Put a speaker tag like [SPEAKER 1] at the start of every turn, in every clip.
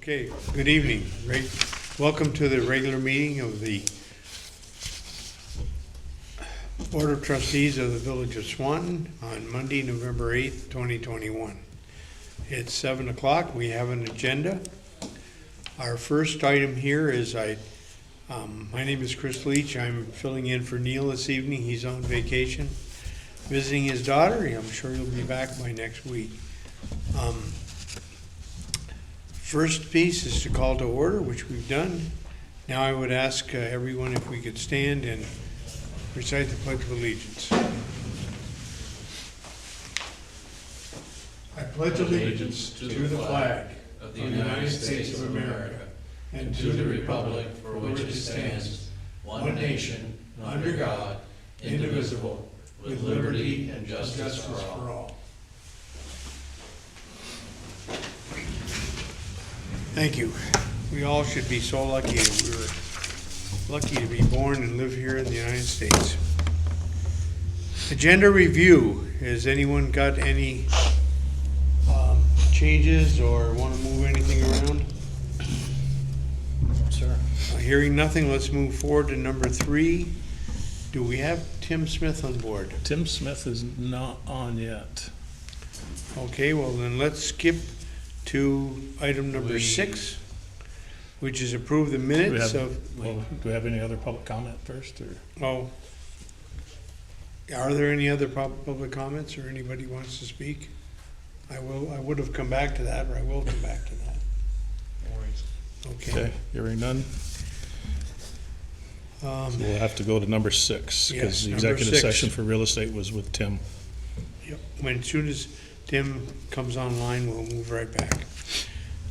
[SPEAKER 1] Okay, good evening. Welcome to the regular meeting of the Board of Trustees of the Village of Swanton on Monday, November 8th, 2021. It's 7 o'clock. We have an agenda. Our first item here is my name is Chris Leach. I'm filling in for Neil this evening. He's on vacation, visiting his daughter. I'm sure he'll be back by next week. First piece is to call to order, which we've done. Now I would ask everyone if we could stand and recite the Pledge of Allegiance. I pledge allegiance to the flag of the United States of America and to the republic for which it stands, one nation, under God, indivisible, with liberty and justice for all. Thank you. We all should be so lucky that we were lucky to be born and live here in the United States. Agenda review. Has anyone got any changes or want to move anything around?
[SPEAKER 2] Sure.
[SPEAKER 1] Hearing nothing, let's move forward to number 3. Do we have Tim Smith on board?
[SPEAKER 2] Tim Smith is not on yet.
[SPEAKER 1] Okay, well then let's skip to item number 6, which is approve the minutes
[SPEAKER 2] Do we have any other public comment first? Or?
[SPEAKER 1] Are there any other public comments or anybody wants to speak? I would have come back to that, or I will come back to that.
[SPEAKER 2] Okay, hearing none. So we'll have to go to number 6, because the executive session for real estate was with Tim.
[SPEAKER 1] Yep, as soon as Tim comes online, we'll move right back.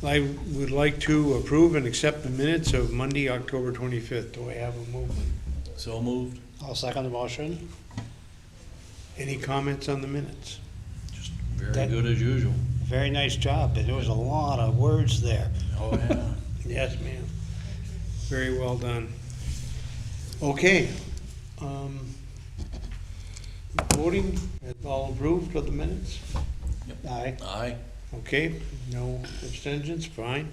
[SPEAKER 1] I would like to approve and accept the minutes of Monday, October 25th. Do I have a movement?
[SPEAKER 3] So moved.
[SPEAKER 4] I'll second the motion.
[SPEAKER 1] Any comments on the minutes?
[SPEAKER 3] Just very good as usual.
[SPEAKER 4] Very nice job, but there was a lot of words there.
[SPEAKER 3] Oh, yeah.
[SPEAKER 1] Yes, ma'am. Very well done. Okay. Voting, all approved of the minutes?
[SPEAKER 4] Aye.
[SPEAKER 3] Aye.
[SPEAKER 1] Okay, no abstentions, fine.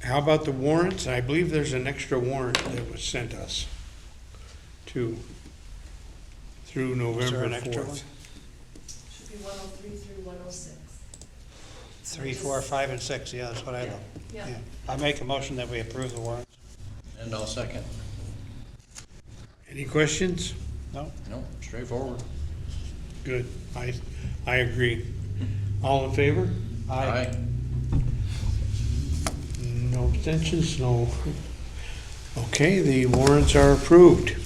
[SPEAKER 1] How about the warrants? I believe there's an extra warrant that was sent us through November
[SPEAKER 4] an extra
[SPEAKER 1] 4th.
[SPEAKER 4] one?
[SPEAKER 5] Should be 103 through 106.
[SPEAKER 4] 3, 4, 5, and 6, yeah, that's what I know.
[SPEAKER 5] Yeah.
[SPEAKER 4] Yeah. I make a motion that we approve the warrants.
[SPEAKER 3] And I'll second.
[SPEAKER 1] Any questions?
[SPEAKER 4] No?
[SPEAKER 3] No, straightforward.
[SPEAKER 1] Good, I agree. All in favor?
[SPEAKER 3] Aye.
[SPEAKER 1] No abstentions, no. Okay, the warrants are approved.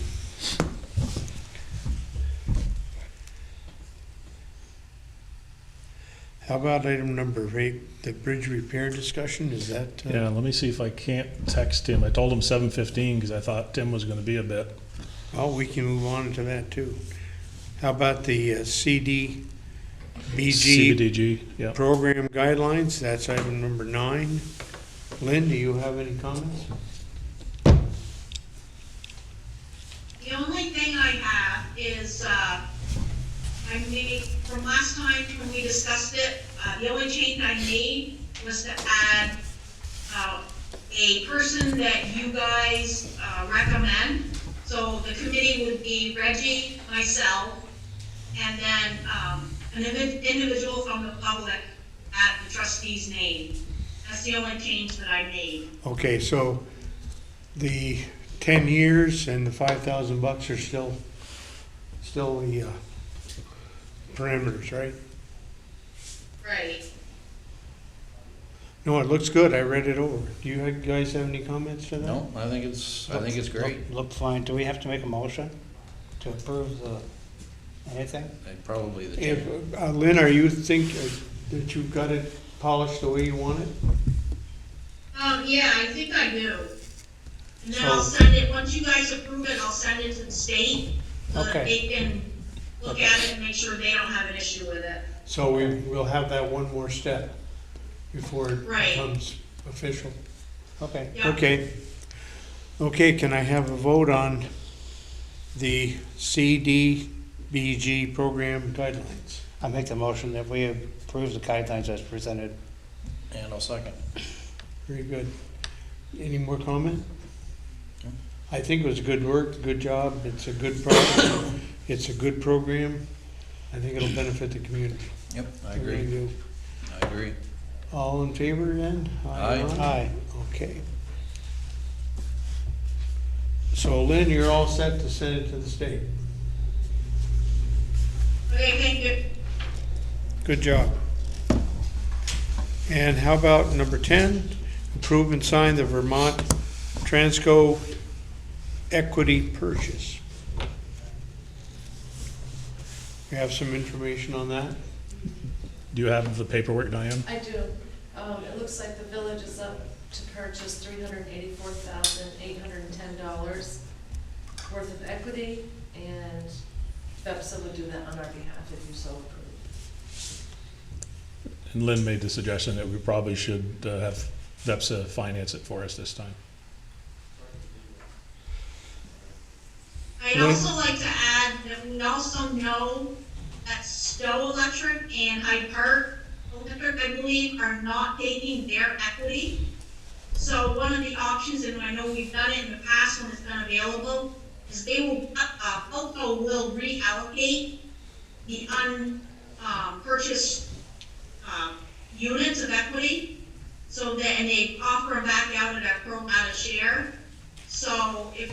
[SPEAKER 1] How about item number 8, the bridge repair discussion, is that?
[SPEAKER 2] Yeah, let me see if I can't text Tim. I told him 7:15 because I thought Tim was gonna be a bit.
[SPEAKER 1] Oh, we can move on to that too. How about the Cdbg
[SPEAKER 2] CDBG, yeah.
[SPEAKER 1] program guidelines? That's item number 9. Lynn, do you have any comments?
[SPEAKER 6] The only thing I have is, I made, from last time when we discussed it, the only change I made was to add, a person that you guys, recommend. So the committee would be Reggie, myself, and then, an individual from the public at the trustee's name. That's the only change that I made.
[SPEAKER 1] Okay, so the 10 years and the $5,000 are still the parameters, right?
[SPEAKER 6] Right.
[SPEAKER 1] No, it looks good. I read it over. Do you guys have any comments to that?
[SPEAKER 3] No, I think it's great.
[SPEAKER 4] Look fine. Do we have to make a motion to approve anything?
[SPEAKER 3] Probably the
[SPEAKER 1] If,
[SPEAKER 3] change.
[SPEAKER 1] Lynn, are you think that you've got it polished the way you want it?
[SPEAKER 6] Yeah, I think I do. And then
[SPEAKER 4] So-
[SPEAKER 6] I'll send it, once you guys approve it, I'll send it to the state, so that
[SPEAKER 4] Okay.
[SPEAKER 6] they can look at it and make sure they don't have an issue with it.
[SPEAKER 1] So we'll have that one more step before it
[SPEAKER 6] Right.
[SPEAKER 1] becomes official.
[SPEAKER 4] Okay.
[SPEAKER 6] Yeah.
[SPEAKER 1] Okay. Okay, can I have a vote on the P.E.G. program guidelines.
[SPEAKER 4] I make the motion that we approve the guidelines as presented.
[SPEAKER 3] And I'll second.
[SPEAKER 1] Very good. Any more comment? I think it was good work, good job. It's a good program. It's a good program. I think it'll benefit the community.
[SPEAKER 3] Yep, I
[SPEAKER 1] really
[SPEAKER 3] agree.
[SPEAKER 1] do.
[SPEAKER 3] I agree.
[SPEAKER 1] All in favor then?
[SPEAKER 3] Aye.
[SPEAKER 4] Aye.
[SPEAKER 1] Okay. So Lynn, you're all set to send it to the state.
[SPEAKER 6] Okay, thank you.
[SPEAKER 1] Good job. And how about number 10? Approve and sign the Vermont Transco equity purchase. We have some information on that?
[SPEAKER 2] Do you have the paperwork, Diane?
[SPEAKER 5] I do. It looks like the village is up to purchase $384,810 worth of equity, and VEPSA would do that on our behalf if you so approve.
[SPEAKER 2] And Lynn made the suggestion that we probably should have VEPSA finance it for us this time.
[SPEAKER 6] I'd also like to add that we also know that Stowe Electric and Hyde Park Electric, I believe, are not taking their equity. So one of the options, and I know we've done it in the past when it's been available, is they will, POCO will reallocate the unpurchased units of equity, so that, and they offer them back out at a pro rata share. So if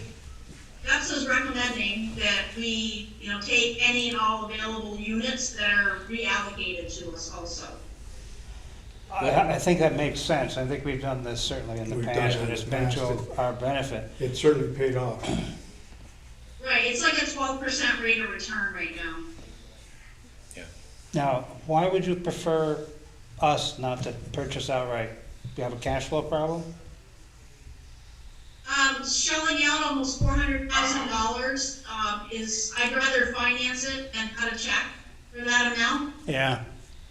[SPEAKER 6] VEPSA's recommending that we, take any and all available units that are reallocated to us also.
[SPEAKER 4] I think that makes sense. I think we've done this certainly in the
[SPEAKER 1] We've done
[SPEAKER 4] past,
[SPEAKER 1] it
[SPEAKER 4] and
[SPEAKER 1] in
[SPEAKER 4] it's
[SPEAKER 1] the
[SPEAKER 4] been
[SPEAKER 1] past.
[SPEAKER 4] to our benefit.
[SPEAKER 1] It certainly paid off.
[SPEAKER 6] Right, it's like a 12% rate of return right now.
[SPEAKER 4] Now, why would you prefer us not to purchase outright? Do you have a cash flow problem?
[SPEAKER 6] Shelling out almost $400,000, is, I'd rather finance it than cut a check for that amount.
[SPEAKER 4] Yeah,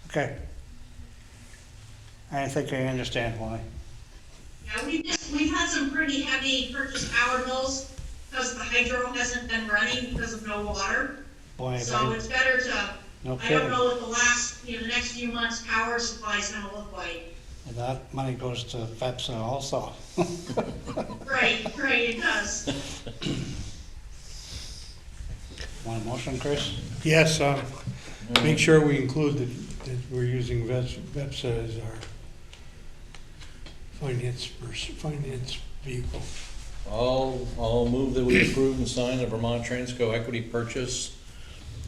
[SPEAKER 4] okay. I think I understand why.
[SPEAKER 6] Yeah, we've had some pretty heavy purchase power bills because the hydro hasn't been running because of no water.
[SPEAKER 4] Boy,
[SPEAKER 6] So it's better to,
[SPEAKER 4] no
[SPEAKER 6] I don't
[SPEAKER 4] kidding.
[SPEAKER 6] know what the next few months' power supply is gonna look like.
[SPEAKER 4] And that money goes to VEPSA also.
[SPEAKER 6] Right, it does.
[SPEAKER 4] Want a motion, Chris?
[SPEAKER 1] Yes, make sure we include that we're using VEPSA as our finance vehicle.
[SPEAKER 3] I'll move that we approve and sign the Vermont Transco equity purchase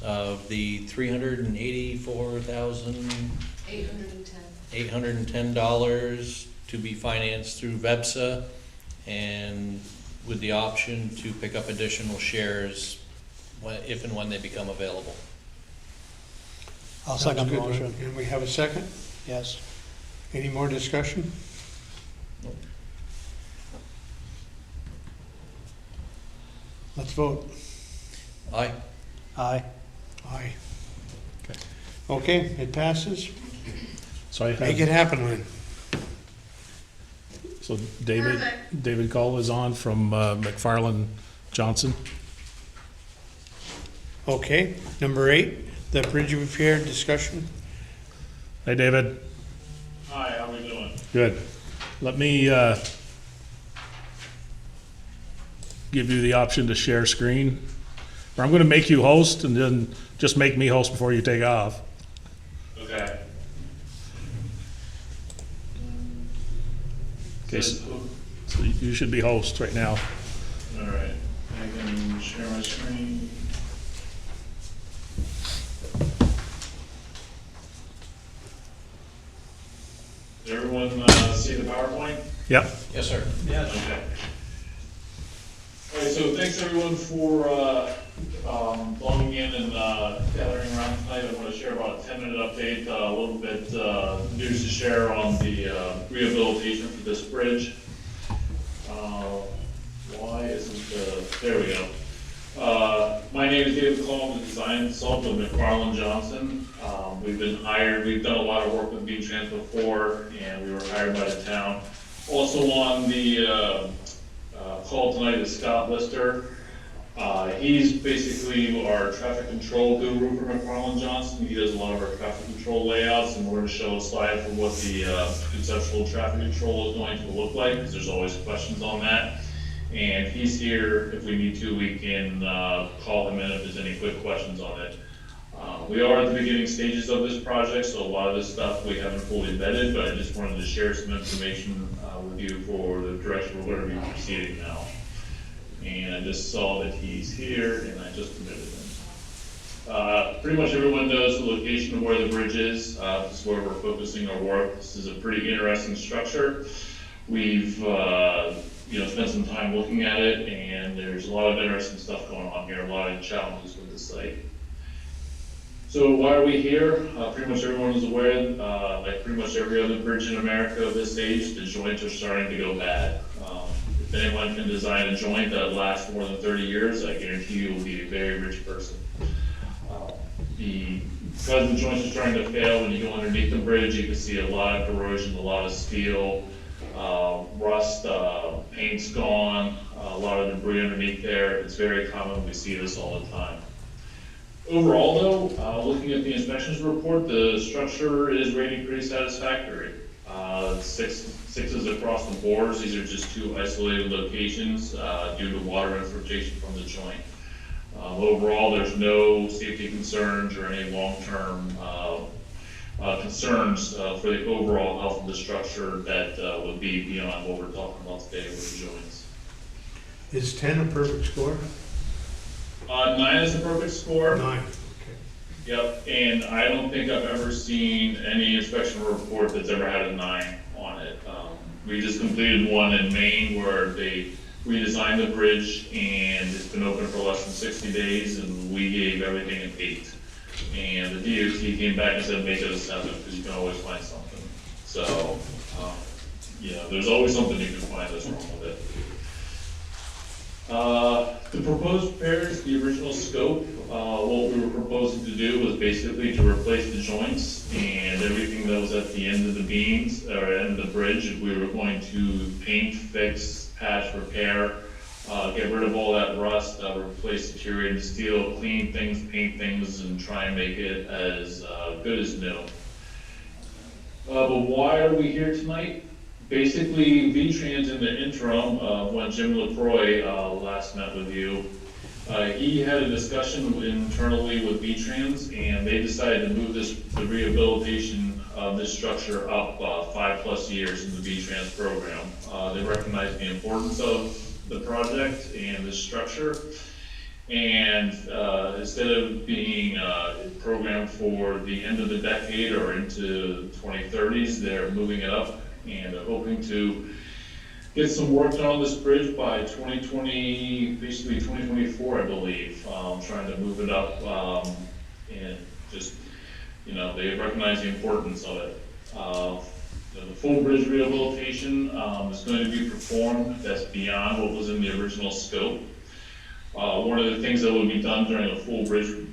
[SPEAKER 3] of the $384,810 to be financed through VEPSA, and with the option to pick up additional shares if and when they become available.
[SPEAKER 4] I'll
[SPEAKER 1] Sounds
[SPEAKER 4] second the
[SPEAKER 1] good.
[SPEAKER 4] motion.
[SPEAKER 1] And we have a second?
[SPEAKER 4] Yes.
[SPEAKER 1] Any more discussion? Let's vote.
[SPEAKER 3] Aye.
[SPEAKER 4] Aye.
[SPEAKER 1] Aye.
[SPEAKER 2] Okay.
[SPEAKER 1] Okay, it passes.
[SPEAKER 2] So I
[SPEAKER 1] Make it
[SPEAKER 2] have,
[SPEAKER 1] happen, Lynn.
[SPEAKER 2] so David Call is on from McFarland Johnson.
[SPEAKER 1] Okay, number 8, the bridge repair discussion.
[SPEAKER 2] Hey, David.
[SPEAKER 7] Hi, how we doing?
[SPEAKER 2] Good. Let me give you the option to share screen. Or I'm gonna make you host and then just make me host before you take off.
[SPEAKER 7] Okay.
[SPEAKER 2] Okay, so you should be host right now.
[SPEAKER 7] All right, I can share my screen. Does everyone see the PowerPoint?
[SPEAKER 2] Yep.
[SPEAKER 3] Yes, sir.
[SPEAKER 7] Okay. All right, so thanks everyone for logging in and gathering around tonight. I want to share about a 10-minute update, a little bit news to share on the rehabilitation for this bridge. Why isn't there we go. My name is David Cole, I'm the design consultant with McFarland Johnson. We've been hired, we've done a lot of work with V-Trans before, and we were hired by the town. Also on the call tonight is Scott Lister. He's basically our traffic control guru for McFarland Johnson. He does a lot of our traffic control layouts, and we're gonna show a slide for what the conceptual traffic control is going to look like, because there's always questions on that. And he's here, if we need to, we can call him in if there's any quick questions on it. We are at the beginning stages of this project, so a lot of this stuff we haven't fully vetted, but I just wanted to share some information with you for the direction we're gonna be proceeding now. And I just saw that he's here, and I just admitted him. Pretty much everyone knows the location of where the bridge is. This is where we're focusing our work. This is a pretty interesting structure. We've spent some time looking at it, and there's a lot of interesting stuff going on here, a lot of challenges with the site. So why are we here? Pretty much everyone is aware, like pretty much every other bridge in America of this age, the joints are starting to go bad. If anyone can design a joint that lasts more than 30 years, I guarantee you will be a very rich person. Because the joints are starting to fail, when you go underneath the bridge, you can see a lot of corrosion, a lot of steel, rust, paint's gone, a lot of debris underneath there. It's very common, we see this all the time. Overall though, looking at the inspections report, the structure is rated pretty satisfactory. Sixes across the boards. These are just two isolated locations due to water infiltration from the joint. Overall, there's no safety concerns or any long-term concerns for the overall health of the structure that would be beyond what we're talking about today with the joints.
[SPEAKER 1] Is 10 a perfect score?
[SPEAKER 7] 9 is a perfect score.
[SPEAKER 1] 9, okay.
[SPEAKER 7] Yep, and I don't think I've ever seen any inspection report that's ever had a 9 on it. We just completed one in Maine where they redesigned the bridge, and it's been open for less than 60 days, and we gave everything an 8. And the DOT came back and said make it a 7, because you can always find something. So, there's always something you can find that's wrong with it. The proposed repairs, the original scope, what we were proposing to do was basically to replace the joints and everything that was at the end of the beams, or end of the bridge. We were going to paint, fix, patch, repair, get rid of all that rust, replace deteriorated steel, clean things, paint things, and try and make it as good as new. But why are we here tonight? Basically, V-Trans in the interim, when Jim LaCroix last met with you, he had a discussion internally with V-Trans, and they decided to move the rehabilitation of this structure up 5+ years in the V-Trans program. They recognized the importance of the project and the structure, and instead of being programmed for the end of the decade or into 2030s, they're moving it up and hoping to get some work done on this bridge by 2020, basically 2024, I believe. Trying to move it up, and just, they recognize the importance of it. The full bridge rehabilitation is going to be performed. That's beyond what was in the original scope. One of the things that would be done during a full bridge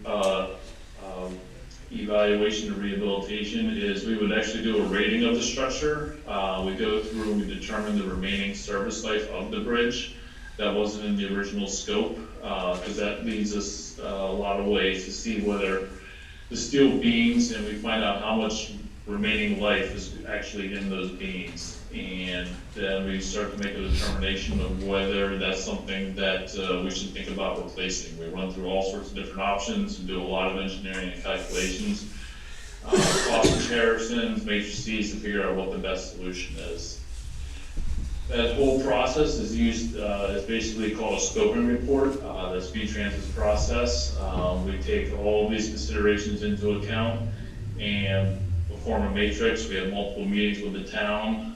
[SPEAKER 7] evaluation and rehabilitation is we would actually do a rating of the structure. We go through and we determine the remaining service life of the bridge. That wasn't in the original scope, because that leads us a lot of ways to see whether the steel beams, and we find out how much remaining life is actually in those beams. And then we start to make a determination of whether that's something that we should think about replacing. We run through all sorts of different options and do a lot of engineering and calculations, cost comparisons, matrices to figure out what the best solution is. That whole process is used, is basically called a scoping report. That's V-Trans's process. We take all of these considerations into account and form a matrix. We have multiple meetings with the town,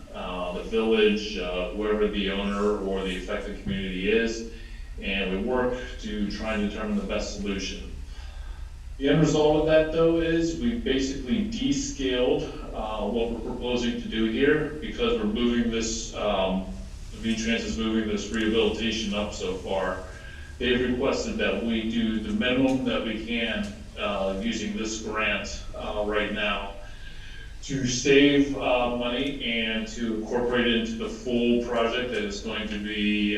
[SPEAKER 7] the village, whoever the owner or the affected community is, and we work to try and determine the best solution. The end result of that, though, is we basically descaled what we're proposing to do here, because we're moving this, V-Trans is moving this rehabilitation up so far. They've requested that we do the minimum that we can using this grant right now, to save money and to incorporate it into the full project that is going to be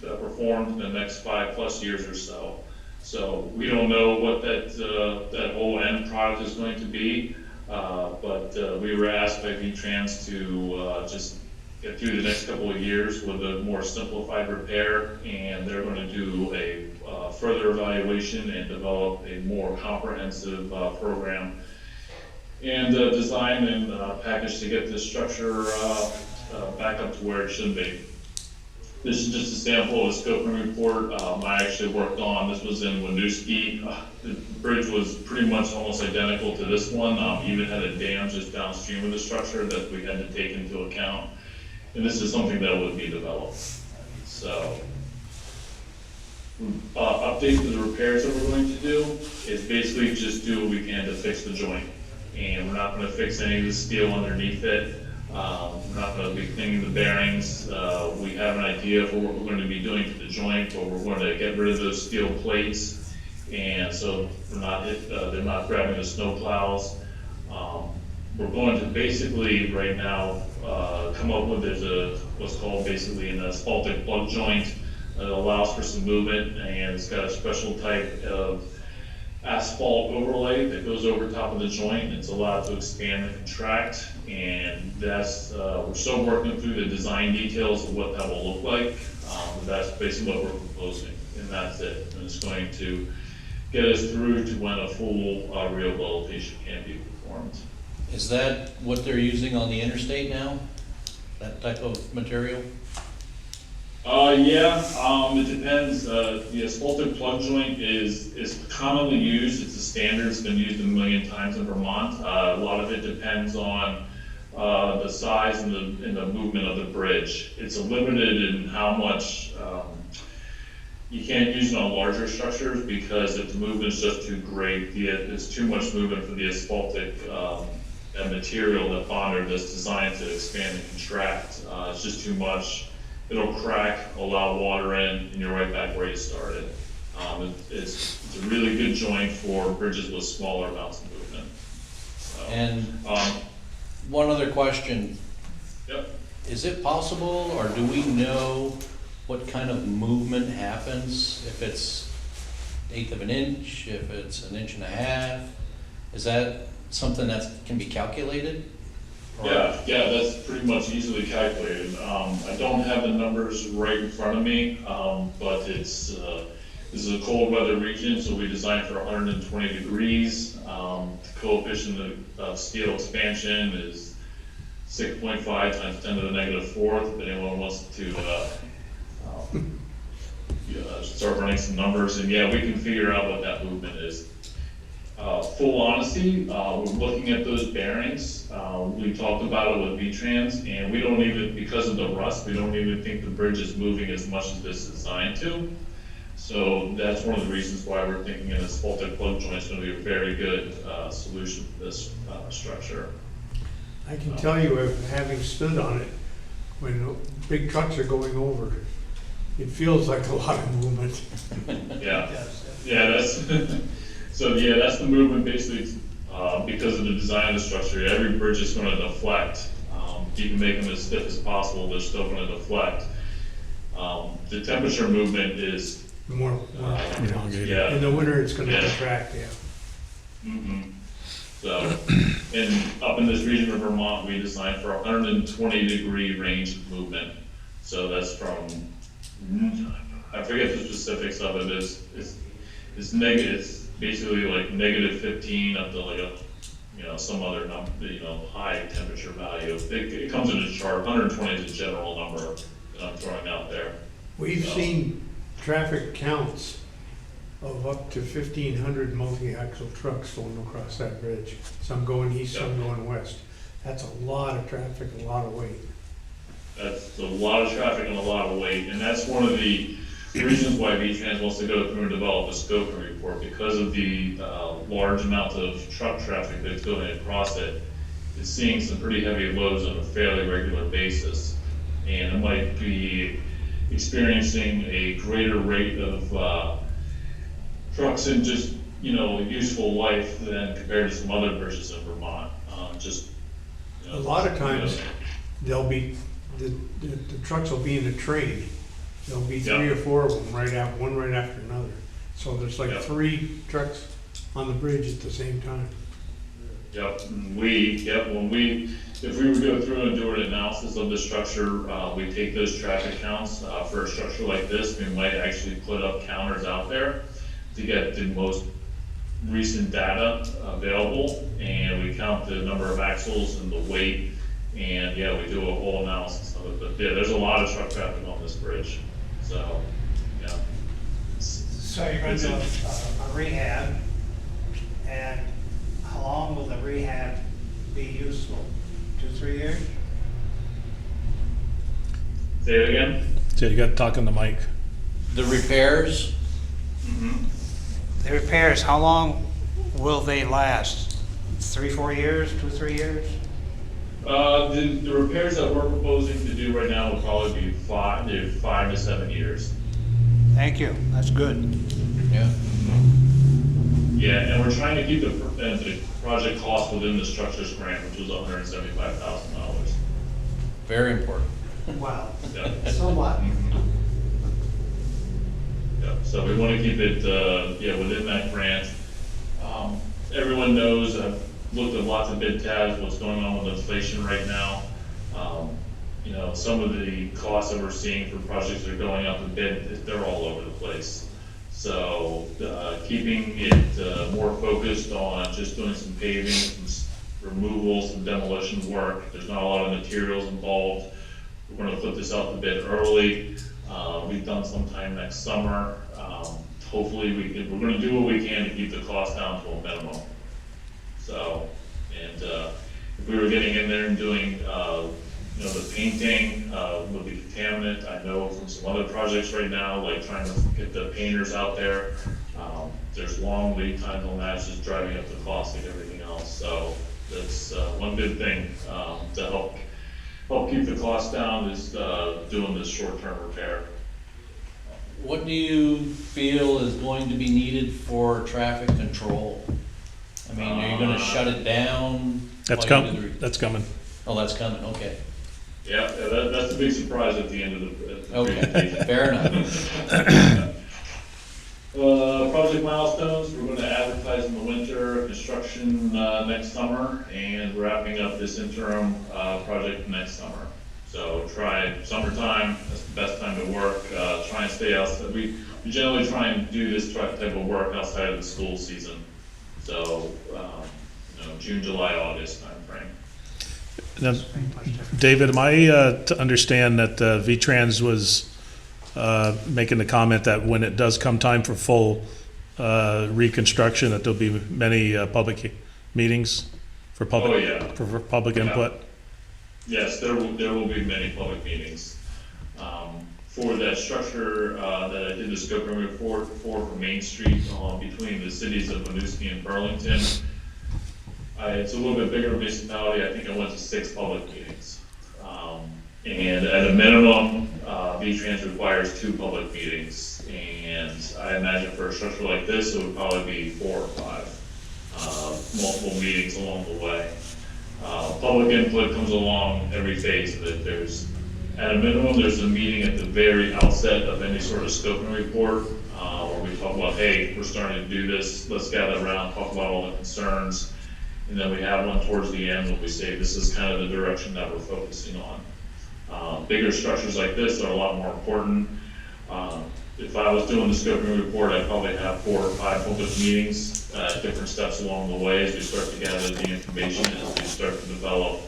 [SPEAKER 7] performed in the next 5+ years or so. So we don't know what that whole end product is going to be, but we were asked by V-Trans to just get through the next couple of years with a more simplified repair, and they're going to do a further evaluation and develop a more comprehensive program and design and package to get this structure back up to where it should be. This is just a sample of the scoping report I actually worked on. This was in Winooski. The bridge was pretty much almost identical to this one. Even had a dam just downstream of the structure that we had to take into account. And this is something that would be developed. So, update to the repairs that we're going to do is basically just do what we can to fix the joint. And we're not going to fix any of the steel underneath it. We're not going to be cleaning the bearings. We have an idea for what we're going to be doing to the joint, but we're going to get rid of those steel plates, and so they're not grabbing the snow plows. We're going to basically right now come up with what's called basically an asphaltic plug joint that allows for some movement, and it's got a special type of asphalt overlay that goes over top of the joint. It's allowed to expand and contract, and that's we're still working through the design details of what that will look like. But that's basically what we're proposing, and that's it. And it's going to get us through to when a full rehabilitation can be performed.
[SPEAKER 3] Is that what they're using on the interstate now? That type of material?
[SPEAKER 7] Yeah, it depends. The asphaltic plug joint is commonly used. It's a standard. It's been used 1 million times in Vermont. A lot of it depends on the size and the movement of the bridge. It's limited in how much you can't use it on larger structures, because if the movement's just too great, it's too much movement for the asphaltic material, that bonder that's designed to expand and contract. It's just too much. It'll crack, allow water in, and you're right back where you started. It's a really good joint for bridges with smaller amounts of movement. So,
[SPEAKER 3] And one other question.
[SPEAKER 7] Yep.
[SPEAKER 3] Is it possible, or do we know what kind of movement happens if it's 1/8 of an inch, if it's 1.5 inches? Is that something that can be calculated? Or-
[SPEAKER 7] Yeah, that's pretty much easily calculated. I don't have the numbers right in front of me, but this is a cold weather region, so we designed for 120 degrees. The coefficient of steel expansion is 6.5 times 10 to the -4. If anyone wants to start running some numbers, and yeah, we can figure out what that movement is. Full honesty, we're looking at those bearings. We talked about it with V-Trans, and we don't even, because of the rust, we don't even think the bridge is moving as much as this is designed to. So that's one of the reasons why we're thinking an asphaltic plug joint is going to be a very good solution for this structure.
[SPEAKER 1] I can tell you, having stood on it, when big trucks are going over, it feels like a lot of movement.
[SPEAKER 7] Yeah, that's so yeah, that's the movement basically. Because of the design of the structure, every bridge is going to deflect. You can make them as stiff as possible, they're still going to deflect. The temperature movement is
[SPEAKER 1] More,
[SPEAKER 7] yeah.
[SPEAKER 1] in the winter, it's gonna
[SPEAKER 7] Yeah.
[SPEAKER 1] contract, yeah.
[SPEAKER 7] So, and up in this region of Vermont, we designed for 120-degree range of movement. So that's from, I forget the specifics of it, it's negative, it's basically like -15 up to like some other number, high temperature value. It comes in a chart. 120 is a general number that I'm throwing out there.
[SPEAKER 1] We've seen traffic counts of up to 1,500 multi-axle trucks going across that bridge. Some going east, some going west. That's a lot of traffic, a lot of weight.
[SPEAKER 7] That's a lot of traffic and a lot of weight, and that's one of the reasons why V-Trans wants to go through and develop a scoping report, because of the large amount of truck traffic that's going across it. It's seeing some pretty heavy loads on a fairly regular basis, and it might be experiencing a greater rate of trucks in just useful life than compared to some other bridges in Vermont.
[SPEAKER 1] A lot of times, they'll be, the trucks will be in a train, There'll be
[SPEAKER 7] Yep.
[SPEAKER 1] 3 or 4 of them one right after another. So there's like
[SPEAKER 7] Yep.
[SPEAKER 1] 3 trucks on the bridge at the same time.
[SPEAKER 7] Yep, and if we were to go through and do an analysis of the structure, we take those traffic counts, for a structure like this, we might actually put up counters out there to get the most recent data available, and we count the number of axles and the weight, and yeah, we do a whole analysis of it, but yeah, there's a lot of truck traffic on this bridge, so, yeah.
[SPEAKER 4] So you're gonna do a rehab, and how long will the rehab be useful? 2-3 years?
[SPEAKER 7] Say it again?
[SPEAKER 2] So you gotta talk on the mic.
[SPEAKER 3] The repairs,
[SPEAKER 4] The repairs, how long will they last? 3-4 years, 2-3 years?
[SPEAKER 7] The repairs that we're proposing to do right now will probably be 5 to 7 years.
[SPEAKER 4] Thank you, that's good.
[SPEAKER 3] yeah,
[SPEAKER 7] Yeah, and we're trying to keep the project cost within the structures grant, which was $175,000.
[SPEAKER 3] very important.
[SPEAKER 4] Wow.
[SPEAKER 7] Yeah.
[SPEAKER 4] Somewhat.
[SPEAKER 7] Yeah, so we want to keep it, within that grant. Everyone knows, I've looked at lots of bid tabs, what's going on with inflation right now. Some of the costs that we're seeing for projects that are going up in bid, they're all over the place. So, keeping it more focused on just doing some paving, some removal, some demolition work. There's not a lot of materials involved. We're gonna put this out to bid early. Be done sometime next summer. Hopefully we're gonna do what we can to keep the cost down to a minimum. So, and, if we were getting in there and doing, the painting, with the contaminant, I know from some other projects right now, like trying to get the painters out there, there's long lead times on that, it's just driving up the cost like everything else. So that's, one good thing, to help keep the cost down is, doing this short-term repair.
[SPEAKER 3] What do you feel is going to be needed for traffic control? I mean, are you gonna shut it down?
[SPEAKER 2] That's
[SPEAKER 3] while you do
[SPEAKER 2] coming, that's coming.
[SPEAKER 3] Oh, that's coming, okay.
[SPEAKER 7] Yeah, that's the big surprise at the end of the
[SPEAKER 3] Okay,
[SPEAKER 7] presentation.
[SPEAKER 3] fair enough.
[SPEAKER 7] Project milestones, we're gonna advertise in the winter, construction, next summer, and wrapping up this interim, project next summer. So try summertime, that's the best time to work, try and stay outside. We generally try and do this type of work outside of the school season. So, June, July, August timeframe.
[SPEAKER 2] Now, David, am I to understand that V-Trans was making the comment that when it does come time for full reconstruction, that there'll be many public meetings for public,
[SPEAKER 7] Oh, yeah.
[SPEAKER 2] for public input?
[SPEAKER 7] Yes, there will be many public meetings. For that structure, that I did the scoping report for Main Street, between the cities of Winooski and Burlington, it's a little bit bigger municipality, I think I went to 6 public meetings. And at a minimum, V-Trans requires 2 public meetings, and I imagine for a structure like this, it would probably be 4 or 5, multiple meetings along the way. Public input comes along every phase of it. At a minimum, there's a meeting at the very outset of any sort of scoping report, where we talk about, hey, we're starting to do this, let's gather around, talk about all the concerns. And then we have one towards the end when we say this is kind of the direction that we're focusing on. Bigger structures like this are a lot more important. If I was doing the scoping report, I'd probably have 4 or 5 public meetings at different steps along the way as we start to gather the information and as we start to develop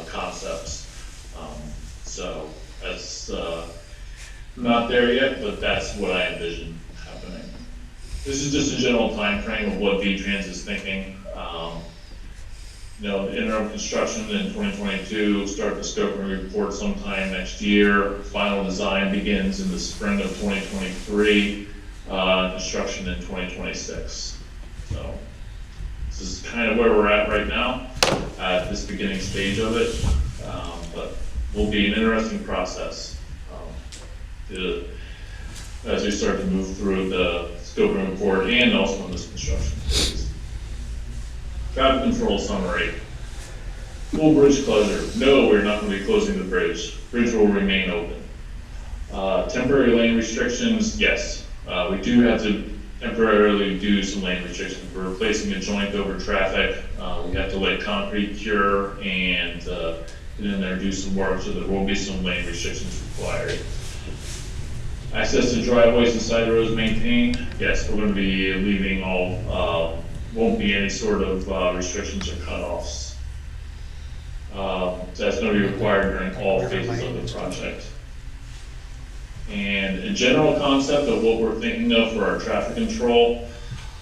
[SPEAKER 7] concepts. So that's not there yet, but that's what I envision happening. This is just a general time frame of what V-Trans is thinking. Interim construction in 2022, start the scoping report sometime next year. Final design begins in the spring of 2023, construction in 2026. So this is kind of where we're at right now, at this beginning stage of it. But will be an interesting process as we start to move through the scoping report and also in this construction phase. Traffic control summary. Full bridge closure. No, we're not going to be closing the bridge. Bridge will remain open. Temporary lane restrictions, yes. We do have to temporarily do some lane restrictions. We're replacing a joint over traffic. We have to let concrete cure and get in there, do some work, so there will be some lane restrictions required. Access to driveways and side roads maintained, yes, we're gonna be leaving all, won't be any sort of restrictions or cutoffs. That's gonna be required during all phases of the project. And a general concept of what we're thinking of for our traffic control,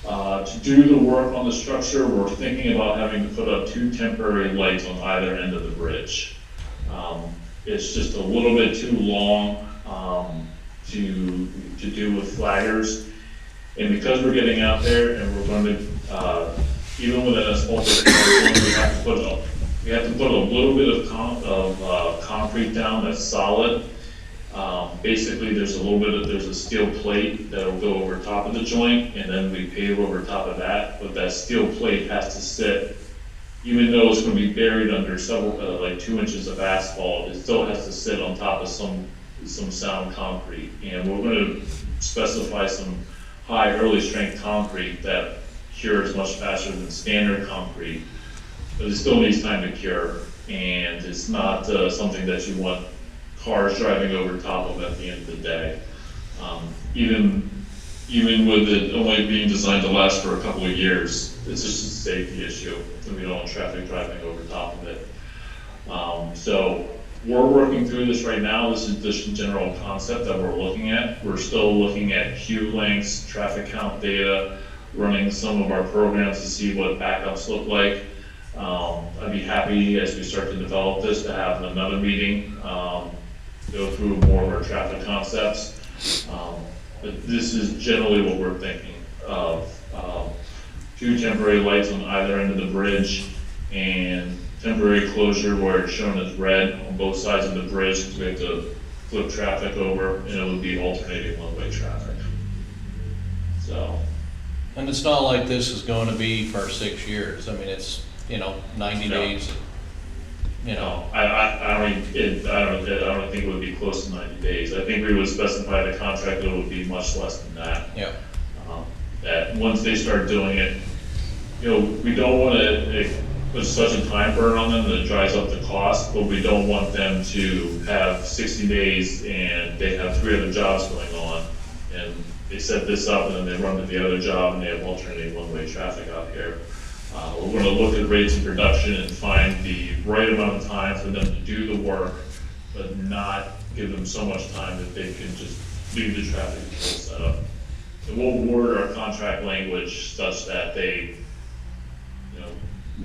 [SPEAKER 7] to do the work on the structure, we're thinking about having to put up 2 temporary lights on either end of the bridge. It's just a little bit too long to do with flaggers. And because we're getting out there and we're going to, even with an asphalted road, we have to put a little bit of concrete down that's solid. Basically, there's a steel plate that'll go over top of the joint, and then we pave over top of that. But that steel plate has to sit, even though it's going to be buried under several, like 2 inches of asphalt, it still has to sit on top of some sound concrete. And we're going to specify some high early strength concrete that cures much faster than standard concrete, but it still needs time to cure, and it's not something that you want cars driving over top of at the end of the day. Even with it only being designed to last for a couple of years, it's just a safety issue, and we don't want traffic driving over top of it. So we're working through this right now. This is the general concept that we're looking at. We're still looking at queue lengths, traffic count data, running some of our programs to see what backups look like. I'd be happy as we start to develop this to have another meeting, go through more of our traffic concepts. But this is generally what we're thinking of. 2 temporary lights on either end of the bridge, and temporary closure where it's shown as red on both sides of the bridge, because we have to flip traffic over, and it would be alternating one-way traffic. So.
[SPEAKER 3] And it's not like this is going to be for 6 years. I mean, it's, 90
[SPEAKER 7] No.
[SPEAKER 3] days,
[SPEAKER 7] I don't think it would be close to 90 days. I think we would specify the contract that it would be much less than that.
[SPEAKER 3] Yeah.
[SPEAKER 7] That once they start doing it, we don't want to put such a time burn on them that it dries up the cost, but we don't want them to have 60 days and they have 3 other jobs going on, and they set this up and then they run to the other job and they have alternating one-way traffic out here. We're going to look at rates of production and find the right amount of time for them to do the work, but not give them so much time that they can just leave the traffic control setup. And we'll word our contract language such that they,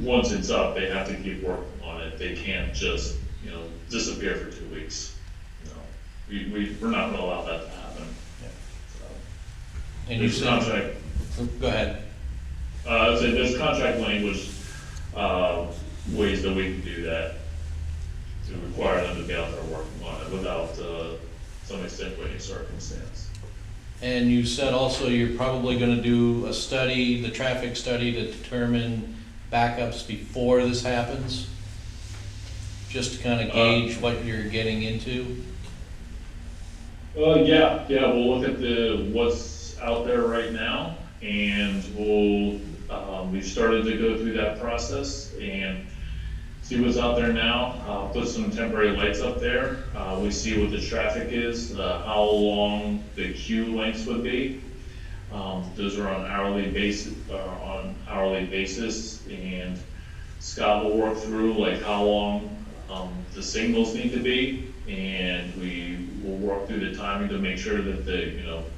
[SPEAKER 7] once it's up, they have to keep working on it. They can't just, disappear for 2 weeks. We're not going to allow that to happen.
[SPEAKER 3] Yeah.
[SPEAKER 7] So,
[SPEAKER 3] And you
[SPEAKER 7] there's
[SPEAKER 3] said,
[SPEAKER 7] contract.
[SPEAKER 3] go ahead.
[SPEAKER 7] So there's contract language, ways that we can do that to require them to be out there working on it without some extenuating circumstance.
[SPEAKER 3] And you said also you're probably gonna do a study, the traffic study, to determine backups before this happens? Just to kind of gauge what you're getting into?
[SPEAKER 7] Yeah, we'll look at what's out there right now, and we've started to go through that process and see what's out there now. Put some temporary lights up there. We see what the traffic is, how long the queue lengths would be. Those are on hourly basis, and Scott will work through like how long the signals need to be, and we will work through the timing to make sure that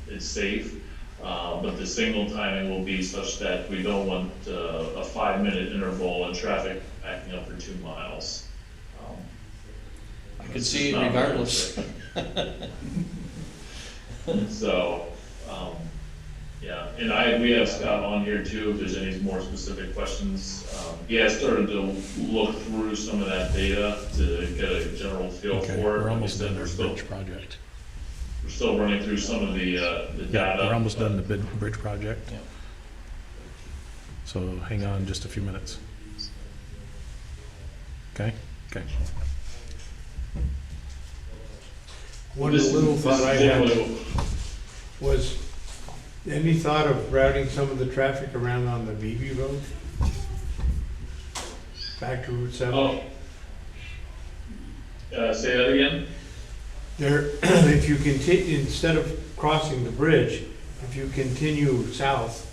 [SPEAKER 7] it's safe. But the signal timing will be such that we don't want a 5-minute interval and traffic backing up for 2 miles.
[SPEAKER 3] I could see it regardless.
[SPEAKER 7] So, yeah, and we have Scott on here too, if there's any more specific questions. He has started to look through some of that data to get a general feel
[SPEAKER 2] Okay,
[SPEAKER 7] for it.
[SPEAKER 2] we're almost
[SPEAKER 7] Like I
[SPEAKER 2] done
[SPEAKER 7] said,
[SPEAKER 2] our bridge project.
[SPEAKER 7] We're still running through some of the
[SPEAKER 2] Yeah,
[SPEAKER 7] data.
[SPEAKER 2] we're almost done the bridge project.
[SPEAKER 3] Yeah.
[SPEAKER 2] So hang on just a few minutes. Okay.
[SPEAKER 1] One
[SPEAKER 7] This-
[SPEAKER 1] little
[SPEAKER 7] this
[SPEAKER 1] thought I
[SPEAKER 7] is
[SPEAKER 1] had
[SPEAKER 7] generally-
[SPEAKER 1] was, any thought of routing some of the traffic around on the BB Road? Back to Route 7?
[SPEAKER 7] Oh. Say that again?
[SPEAKER 1] There, if you continue, instead of crossing the bridge, if you continue south,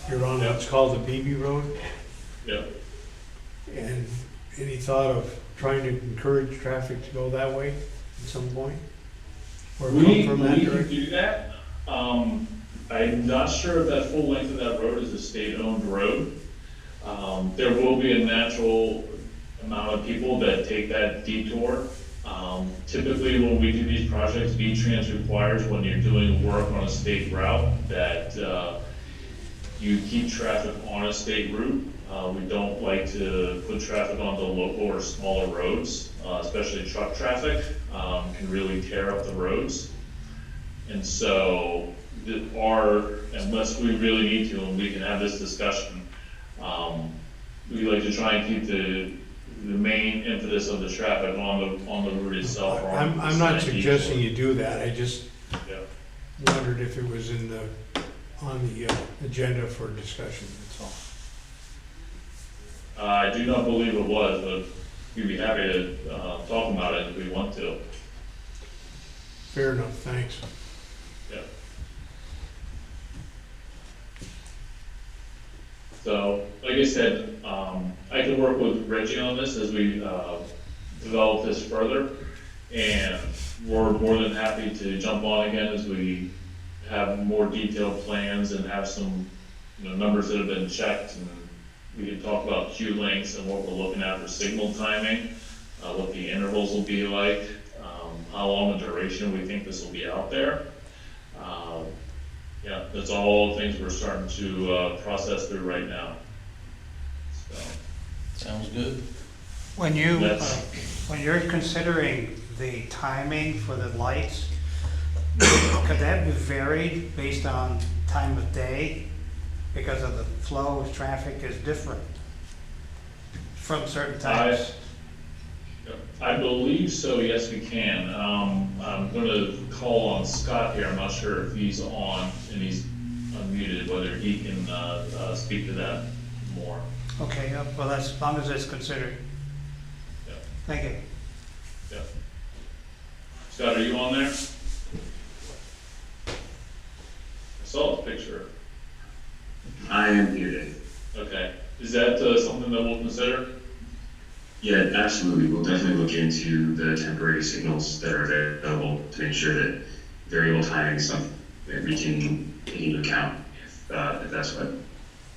[SPEAKER 1] you're on
[SPEAKER 7] Yeah.
[SPEAKER 1] what's called the BB Road.
[SPEAKER 7] Yeah.
[SPEAKER 1] And any thought of trying to encourage traffic to go that way at some point? Or come
[SPEAKER 7] We
[SPEAKER 1] from that
[SPEAKER 7] can
[SPEAKER 1] direction?
[SPEAKER 7] do that. I'm not sure if that full length of that road is a state-owned road. There will be a natural amount of people that take that detour. Typically, when we do these projects, V-Trans requires when you're doing work on a state route that you keep traffic on a state route. We don't like to put traffic onto local or smaller roads, especially truck traffic, can really tear up the roads. And so, unless we really need to, and we can have this discussion, we like to try and keep the main impetus of the traffic on the route itself. or on
[SPEAKER 1] I'm not
[SPEAKER 7] the
[SPEAKER 1] suggesting
[SPEAKER 7] detour.
[SPEAKER 1] you do that, I just
[SPEAKER 7] Yeah.
[SPEAKER 1] wondered if it was on the agenda for discussion, that's all.
[SPEAKER 7] I do not believe it was, but we'd be happy to talk about it if we want to.
[SPEAKER 1] Fair enough, thanks.
[SPEAKER 7] Yeah. So, like I said, I can work with Reggie on this as we develop this further. And we're more than happy to jump on again as we have more detailed plans and have some, numbers that have been checked. And we can talk about queue lengths and what we're looking at for signal timing, what the intervals will be like, how long a duration we think this will be out there. Yeah, that's all things we're starting to process through right now. So,
[SPEAKER 3] Sounds good.
[SPEAKER 4] When you,
[SPEAKER 7] That's-
[SPEAKER 4] when you're considering the timing for the lights, could that be varied based on time of day? Because of the flow of traffic is different from certain times.
[SPEAKER 7] I believe so, yes, we can. I'm gonna call on Scott here, I'm not sure if he's on and he's unmuted, whether he can, speak to that more.
[SPEAKER 4] Okay, well, that's, as long as it's considered.
[SPEAKER 7] Yeah.
[SPEAKER 4] Thank you.
[SPEAKER 7] Yeah. Scott, are you on there? I saw a picture.
[SPEAKER 8] I am muted.
[SPEAKER 7] Okay, is that, something that we'll consider?
[SPEAKER 8] Yeah, absolutely. We'll definitely look into the temporary signals that are available to make sure that variable timing is something that we can take into account if that's what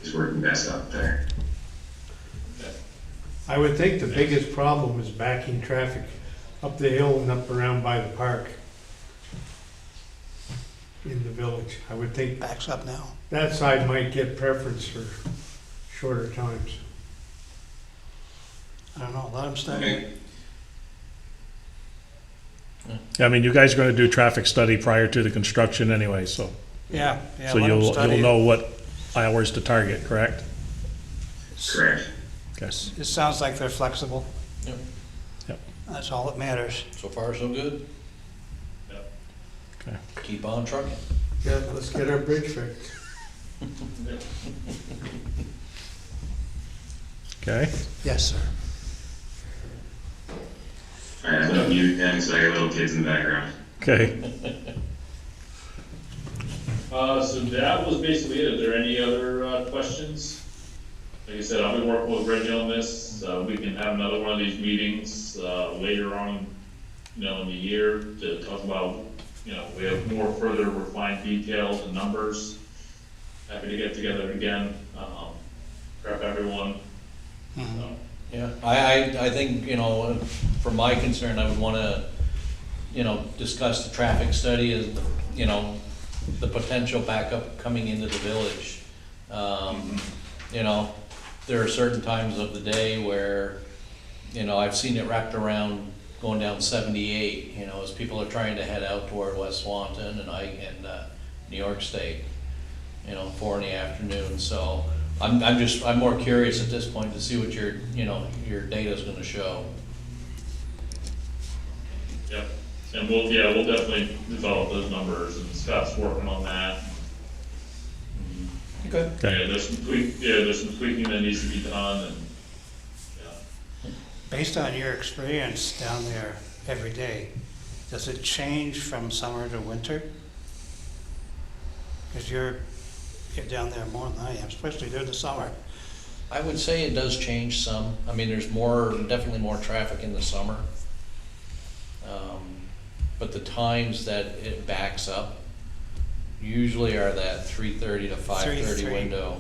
[SPEAKER 8] is working best out there.
[SPEAKER 7] Okay.
[SPEAKER 1] I would think the biggest problem is backing traffic up the hill and up around by the park in the village. I would think
[SPEAKER 4] Backs up now.
[SPEAKER 1] that side might get preference for shorter times.
[SPEAKER 4] I don't know, let them study.
[SPEAKER 2] I mean, you guys are gonna do a traffic study prior to the construction anyway, so,
[SPEAKER 4] Yeah,
[SPEAKER 2] so
[SPEAKER 4] let 'em
[SPEAKER 2] you'll
[SPEAKER 4] study it.
[SPEAKER 2] know what hours to target, correct?
[SPEAKER 8] Correct.
[SPEAKER 2] Okay.
[SPEAKER 4] It sounds like they're flexible.
[SPEAKER 3] Yep.
[SPEAKER 2] Yep.
[SPEAKER 4] That's all that matters.
[SPEAKER 3] So far, so good.
[SPEAKER 7] Yep.
[SPEAKER 2] Okay.
[SPEAKER 3] Keep on trucking.
[SPEAKER 1] Yeah, let's get our bridge fixed.
[SPEAKER 2] Okay,
[SPEAKER 4] Yes, sir.
[SPEAKER 8] All right, I'm gonna mute them because I got little kids in the background.
[SPEAKER 2] okay.
[SPEAKER 7] So that was basically it. Is there any other questions? Like I said, I'll be working with Reggie on this. We can have another one of these meetings later on, in the year to talk about, we have more further refined details and numbers. Happy to get together again, prep everyone. So,
[SPEAKER 3] Yeah, I think, from my concern, I would wanna, discuss the traffic study as, the potential backup coming into the village. There are certain times of the day where, I've seen it wrapped around going down 78, as people are trying to head out toward West Swanton and New York State, 4 in the afternoon, so I'm more curious at this point to see what your data's gonna show.
[SPEAKER 7] Yep. And we'll definitely develop those numbers, and Scott's working on that.
[SPEAKER 3] Okay.
[SPEAKER 2] Okay.
[SPEAKER 7] There's some tweaking that needs to be done, and, yeah.
[SPEAKER 4] Based on your experience down there every day, does it change from summer to winter? Because you're down there more than I am, especially during the summer.
[SPEAKER 3] I would say it does change some. I mean, there's definitely more traffic in the summer. But the times that it backs up usually are that 3:30 to 5:30
[SPEAKER 4] 3,
[SPEAKER 3] window.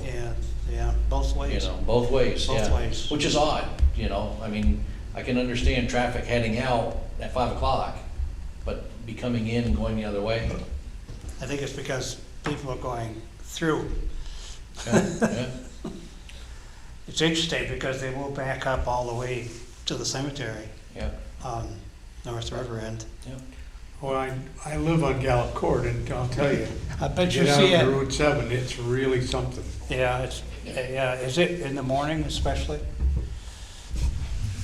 [SPEAKER 4] Yeah, both ways.
[SPEAKER 3] Both ways,
[SPEAKER 4] Both
[SPEAKER 3] yeah.
[SPEAKER 4] ways.
[SPEAKER 3] Which is odd, I mean, I can understand traffic heading out at 5 o'clock, but be coming in and going the other way.
[SPEAKER 4] I think it's because people are going through.
[SPEAKER 3] Yeah.
[SPEAKER 4] It's interesting because they will back up all the way to the cemetery
[SPEAKER 3] Yeah,
[SPEAKER 4] on North River End.
[SPEAKER 3] yeah.
[SPEAKER 1] Well, I live on Gallup Court, and I'll tell you,
[SPEAKER 4] I bet you
[SPEAKER 1] get out
[SPEAKER 4] see
[SPEAKER 1] to
[SPEAKER 4] it.
[SPEAKER 1] Route 7, it's really something.
[SPEAKER 4] Yeah, is it in the morning especially?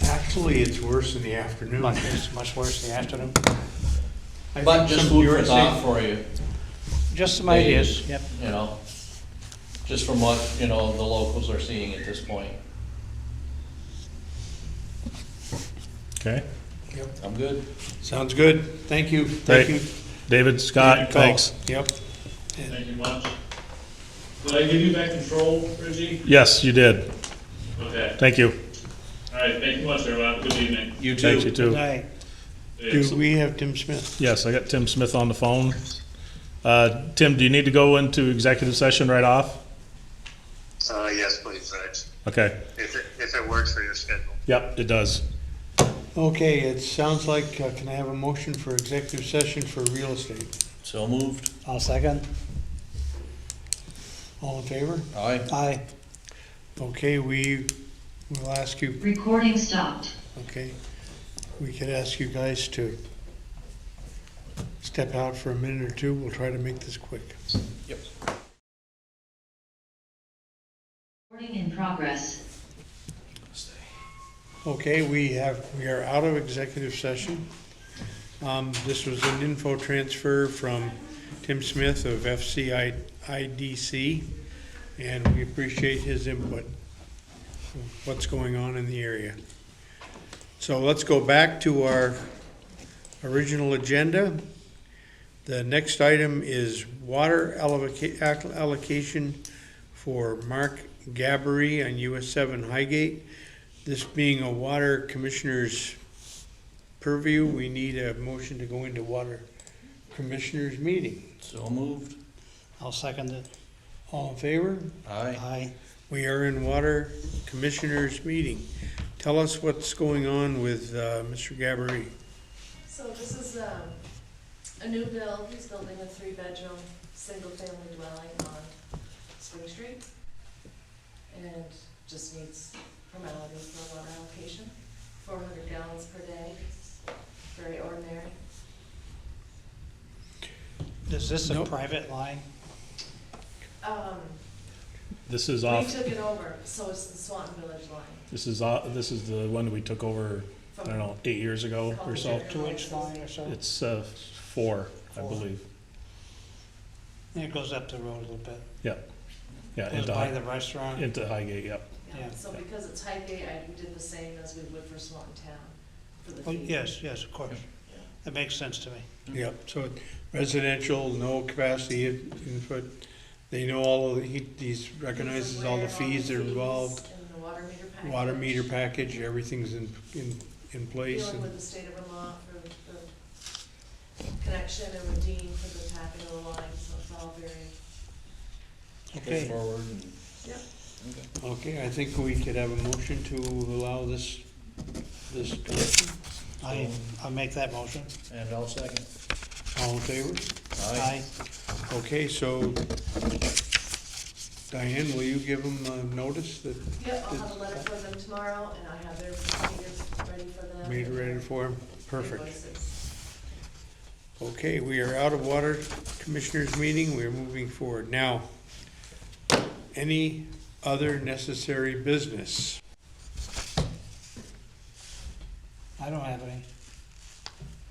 [SPEAKER 1] Actually, it's worse in the afternoon.
[SPEAKER 4] It's much worse in the afternoon.
[SPEAKER 1] I
[SPEAKER 3] But
[SPEAKER 1] think
[SPEAKER 3] just
[SPEAKER 1] some
[SPEAKER 3] food for
[SPEAKER 1] USA
[SPEAKER 3] thought for you,
[SPEAKER 4] Just some ideas, yep.
[SPEAKER 3] Just from what, the locals are seeing at this point.
[SPEAKER 2] Okay.
[SPEAKER 1] Yep,
[SPEAKER 3] I'm good.
[SPEAKER 1] sounds good. Thank you. Thank
[SPEAKER 2] Great.
[SPEAKER 1] you.
[SPEAKER 2] David,
[SPEAKER 1] Good
[SPEAKER 2] Scott,
[SPEAKER 1] call.
[SPEAKER 2] thanks.
[SPEAKER 1] Yep.
[SPEAKER 7] Thank you much. Did I give you back control, Reggie?
[SPEAKER 2] Yes, you did.
[SPEAKER 7] Okay.
[SPEAKER 2] Thank you.
[SPEAKER 7] All right, thank you much, everyone. Have a good evening.
[SPEAKER 3] You too.
[SPEAKER 2] Thanks, you
[SPEAKER 4] Good
[SPEAKER 2] too.
[SPEAKER 4] night.
[SPEAKER 1] Do we have Tim Smith?
[SPEAKER 2] Yes, I got Tim Smith on the phone. Tim, do you need to go into executive session right off?
[SPEAKER 9] Yes, please, Reg.
[SPEAKER 2] Okay.
[SPEAKER 9] If it works for your schedule.
[SPEAKER 2] Yep, it does.
[SPEAKER 1] Okay, it sounds like, can I have a motion for executive session for real estate?
[SPEAKER 3] So moved.
[SPEAKER 4] I'll second.
[SPEAKER 1] All in favor?
[SPEAKER 3] Aye.
[SPEAKER 4] Aye.
[SPEAKER 1] Okay, we will ask you,
[SPEAKER 10] Recording stopped.
[SPEAKER 1] okay, we could ask you guys to step out for a minute or two. We'll try to make this quick.
[SPEAKER 3] Yep.
[SPEAKER 10] Recording in progress.
[SPEAKER 1] Okay, we are out of executive session. This was an info transfer from Tim Smith of FCIDC, and we appreciate his input of what's going on in the area. So let's go back to our original agenda. The next item is water allocation for Mark Gabbery on US 7 Highgate. This being a water commissioner's purview, we need a motion to go into water commissioners meeting.
[SPEAKER 3] So moved.
[SPEAKER 4] I'll second it.
[SPEAKER 1] All in favor?
[SPEAKER 3] Aye.
[SPEAKER 4] Aye.
[SPEAKER 1] We are in water commissioners meeting. Tell us what's going on with Mr. Gabbery.
[SPEAKER 5] So this is a new build. He's building a 3-bedroom, single-family dwelling on Spring Street. And just needs formalities for water allocation, 400 gallons per day, very ordinary.
[SPEAKER 4] Is this a
[SPEAKER 1] Nope.
[SPEAKER 4] private line?
[SPEAKER 2] This is
[SPEAKER 5] We
[SPEAKER 2] off,
[SPEAKER 5] took it over, so it's the Swanton Village line.
[SPEAKER 2] this is the one that we took over, I don't know, 8 years ago or so.
[SPEAKER 4] 2-inch line or so?
[SPEAKER 2] It's 4, I
[SPEAKER 4] 4.
[SPEAKER 2] believe.
[SPEAKER 4] And it goes up the road a little bit.
[SPEAKER 2] Yeah,
[SPEAKER 4] Goes
[SPEAKER 2] into,
[SPEAKER 4] by the restaurant.
[SPEAKER 2] into Highgate, yep.
[SPEAKER 5] Yeah,
[SPEAKER 4] Yeah.
[SPEAKER 5] so because it's Highgate, we did the same as we would for Swanton Town, for the
[SPEAKER 4] Oh,
[SPEAKER 5] fee.
[SPEAKER 4] yes, of course. That makes sense to me.
[SPEAKER 1] Yep, so residential, no capacity input. They know all of the, he recognizes all the fees that are involved.
[SPEAKER 5] And the water meter package.
[SPEAKER 1] Water meter package, everything's in place.
[SPEAKER 5] Dealing
[SPEAKER 1] and-
[SPEAKER 5] with the state of Vermont for the connection and with Dean for the tapping of the line, so it's all very,
[SPEAKER 1] Okay,
[SPEAKER 3] Forward and.
[SPEAKER 5] yep.
[SPEAKER 1] okay, I think we could have a motion to allow this connection.
[SPEAKER 4] I'll make that motion.
[SPEAKER 3] And I'll second.
[SPEAKER 1] All in favor?
[SPEAKER 3] Aye.
[SPEAKER 1] Okay, so Diane, will you give them notice that
[SPEAKER 5] Yep, I'll have a letter for them tomorrow, and I have their meters ready for them.
[SPEAKER 1] made it ready for them? Perfect.
[SPEAKER 5] Invoices.
[SPEAKER 1] Okay, we are out of water commissioners meeting. We're moving forward. Now, any other necessary business?
[SPEAKER 4] I don't have any.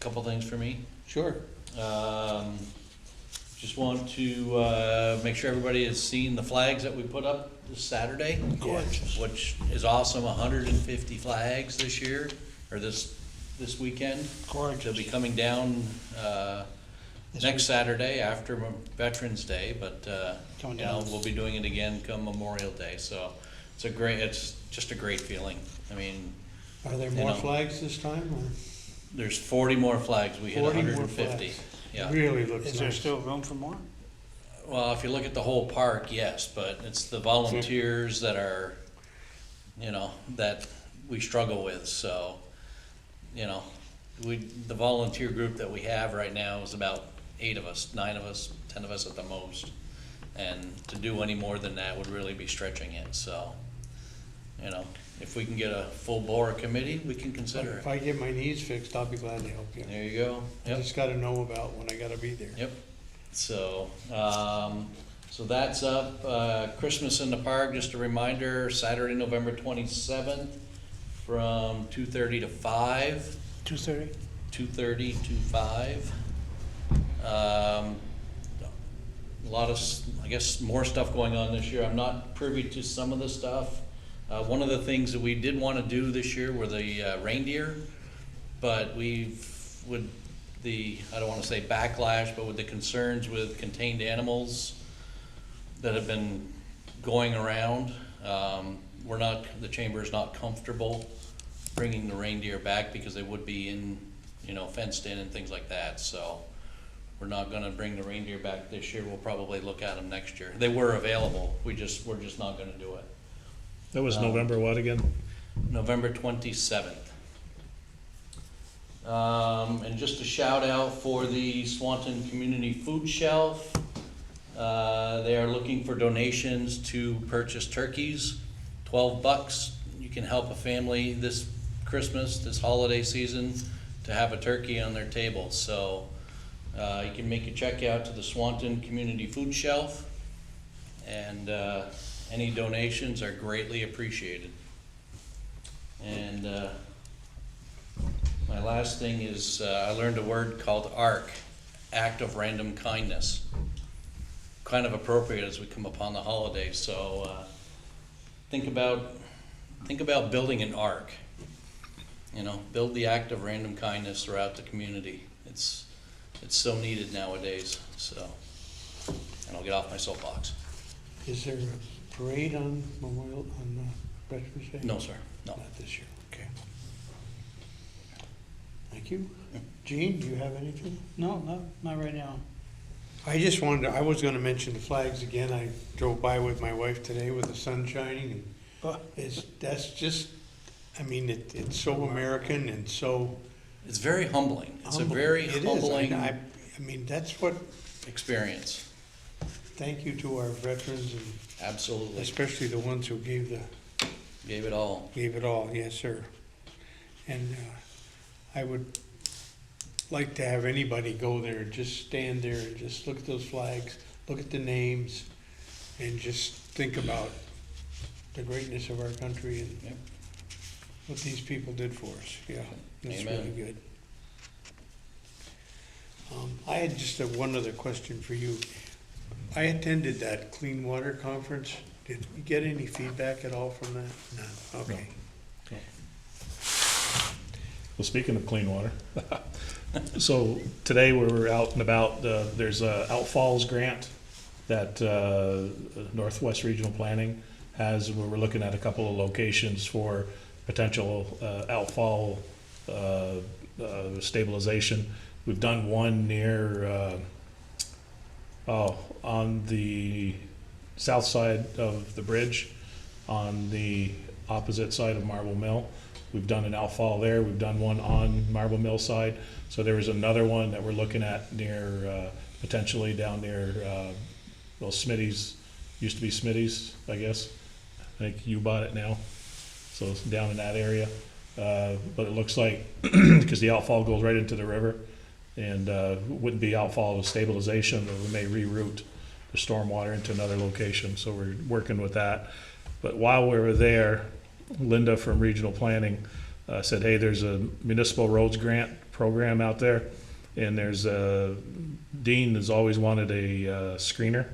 [SPEAKER 3] Couple things for me.
[SPEAKER 1] Sure.
[SPEAKER 3] Just want to make sure everybody has seen the flags that we put up this Saturday.
[SPEAKER 1] Gorgeous.
[SPEAKER 3] Which is awesome, 150 flags this year, or this weekend.
[SPEAKER 4] Gorgeous.
[SPEAKER 3] They'll be coming down next Saturday after Veterans Day, but
[SPEAKER 4] Coming
[SPEAKER 3] you know,
[SPEAKER 4] down.
[SPEAKER 3] we'll be doing it again come Memorial Day. So it's just a great feeling. I mean,
[SPEAKER 1] Are there
[SPEAKER 3] You
[SPEAKER 1] more
[SPEAKER 3] know.
[SPEAKER 1] flags this time, or?
[SPEAKER 3] there's 40 more flags. We hit
[SPEAKER 1] 40 more
[SPEAKER 3] 150.
[SPEAKER 1] flags.
[SPEAKER 3] Yeah.
[SPEAKER 1] Really looks
[SPEAKER 4] Is there
[SPEAKER 1] nice.
[SPEAKER 4] still room for more?
[SPEAKER 3] Well, if you look at the whole park, yes, but it's the volunteers that are, you know, that we struggle with, so, you know, the volunteer group that we have right now is about 8 of us, 9 of us, 10 of us at the most. And to do any more than that would really be stretching it, so, you know, if we can get a full bore committee, we can consider
[SPEAKER 1] If
[SPEAKER 3] it.
[SPEAKER 1] I get my knees fixed, I'll be glad to help you.
[SPEAKER 3] There you go.
[SPEAKER 1] I
[SPEAKER 3] Yep.
[SPEAKER 1] just gotta know about when I gotta be there.
[SPEAKER 3] Yep. So, so that's up. Christmas in the Park, just a reminder, Saturday, November 27th, from 2:30 to 5.
[SPEAKER 4] 2:30?
[SPEAKER 3] 2:30 to 5. A lot of, I guess, more stuff going on this year. I'm not privy to some of the stuff. One of the things that we did want to do this year were the reindeer, but with the, I don't want to say backlash, but with the concerns with contained animals that have been going around, the chamber is not comfortable bringing the reindeer back because they would be in, you know, fenced in and things like that, so we're not gonna bring the reindeer back this year. We'll probably look at them next year. They were available, we're just not gonna do it.
[SPEAKER 2] That was November what again?
[SPEAKER 3] November 27th. And just a shout out for the Swanton Community Food Shelf. They are looking for donations to purchase turkeys, $12. You can help a family this Christmas, this holiday season, to have a turkey on their table. So you can make a check out to the Swanton Community Food Shelf, and any donations are greatly appreciated. And my last thing is I learned a word called ARC, Act of Random Kindness. Kind of appropriate as we come upon the holidays. So think about building an ARC. You know, build the act of random kindness throughout the community. It's so needed nowadays. So, and I'll get off my soapbox.
[SPEAKER 1] Is there a parade on Veterans Day?
[SPEAKER 3] No, sir. No.
[SPEAKER 1] Not this year, okay. Thank you. Gene, do you have anything?
[SPEAKER 4] No, not right now.
[SPEAKER 1] I just wanted I was gonna mention the flags again. I drove by with my wife today with the sun shining, and that's just, I mean, it's so American and so
[SPEAKER 3] It's very humbling. It's
[SPEAKER 1] humble.
[SPEAKER 3] a very
[SPEAKER 1] It is.
[SPEAKER 3] humbling
[SPEAKER 1] I mean, that's what,
[SPEAKER 3] experience.
[SPEAKER 1] thank you to our veterans, and
[SPEAKER 3] Absolutely.
[SPEAKER 1] especially the ones who gave
[SPEAKER 3] Gave it all.
[SPEAKER 1] it all, yes, sir. And I would like to have anybody go there, just stand there and just look at those flags, look at the names, and just think about the greatness of our country and
[SPEAKER 3] Yep.
[SPEAKER 1] what these people did for us. Yeah, that's
[SPEAKER 3] Amen.
[SPEAKER 1] really good. I had just one other question for you. I attended that Clean Water Conference. Did we get any feedback at all from that? No, okay.
[SPEAKER 2] Well, speaking of clean water, so today we were out and about, there's a Outfalls grant that Northwest Regional Planning has, where we're looking at a couple of locations for potential outfall stabilization. We've done one near, on the south side of the bridge, on the opposite side of Marble Mill. We've done an outfall there. We've done one on Marble Mill side. So there was another one that we're looking at near, potentially down near, well, Smitty's, used to be Smitty's, I guess. I think you bought it now. So it's down in that area. But it looks like, because the outfall goes right into the river, and wouldn't be outfall of stabilization, but we may reroute the stormwater into another location. So we're working with that. But while we were there, Linda from Regional Planning said, hey, there's a municipal roads grant program out there, and there's Dean has always wanted a screener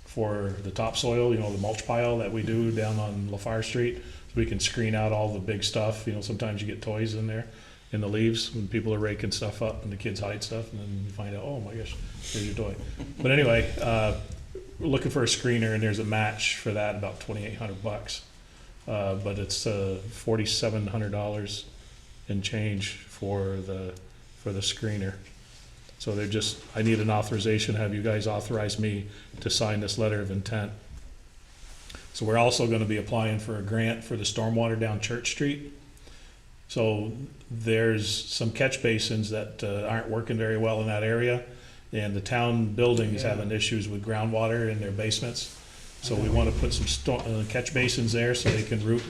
[SPEAKER 2] for the topsoil, the mulch pile that we do down on LaFar Street. So we can screen out all the big stuff. Sometimes you get toys in there, in the leaves, when people are raking stuff up and the kids hide stuff, and then you find out, oh my gosh, here's your toy. But anyway, we're looking for a screener, and there's a match for that, about $2,800. But it's $4,700 and change for the screener. So I need an authorization, have you guys authorize me to sign this letter of intent. So we're also gonna be applying for a grant for the stormwater down Church Street. So there's some catch basins that aren't working very well in that area, and the town buildings having issues with groundwater in their basements. So we want to put some catch basins there so they can route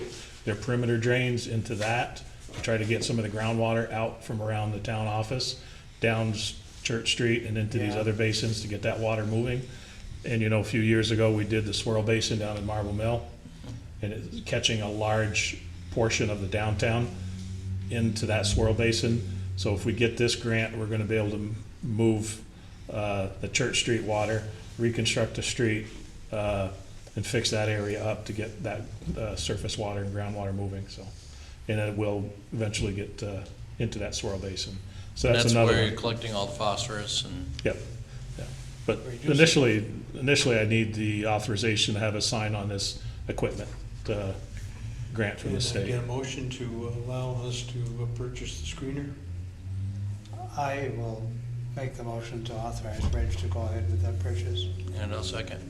[SPEAKER 2] their perimeter drains into that, try to get some of the groundwater out from around the town office, down Church Street and into these other basins to get that water moving. And a few years ago, we did the swirl basin down in Marble Mill, and it's catching a large portion of the downtown into that swirl basin. So if we get this grant, we're gonna be able to move the Church Street water, reconstruct the street, and fix that area up to get that surface water and groundwater moving. So, and it will eventually get into that swirl basin. So that's another
[SPEAKER 3] where
[SPEAKER 2] one.
[SPEAKER 3] you're collecting all the phosphorus and.
[SPEAKER 2] Yep. Yeah. But initially, I need the authorization to have a sign on this equipment grant from the
[SPEAKER 1] Can I
[SPEAKER 2] state.
[SPEAKER 1] get a motion to allow us to purchase the screener?
[SPEAKER 4] I will make the motion to authorize Reg to go ahead with that purchase.
[SPEAKER 3] And I'll second.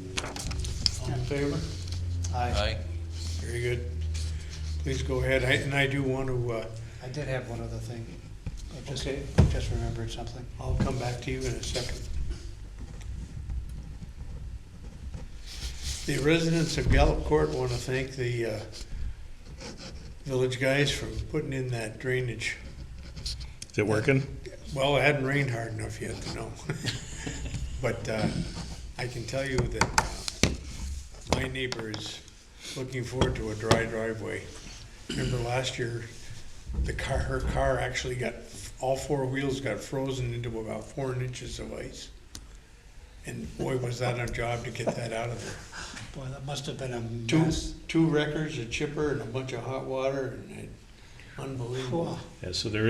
[SPEAKER 1] All in favor?
[SPEAKER 3] Aye.
[SPEAKER 1] Very good. Please go ahead. I do want to,
[SPEAKER 4] I did have one other thing. I
[SPEAKER 1] Okay.
[SPEAKER 4] just remembered something.
[SPEAKER 1] I'll come back to you in a second. The residents of Gallup Court want to thank the village guys for putting in that drainage.
[SPEAKER 2] Is it working?
[SPEAKER 1] Well, it hadn't rained hard enough yet to know. But I can tell you that my neighbor is looking forward to a dry driveway. Remember last year, her car actually got, all four wheels got frozen into about 4 inches of ice. And boy, was that a job to get that out of there.
[SPEAKER 4] Boy, that must have been a
[SPEAKER 1] Two,
[SPEAKER 4] mess.
[SPEAKER 1] two wreckers, a chipper, and a bunch of hot water, and unbelievable.
[SPEAKER 2] Yeah, so there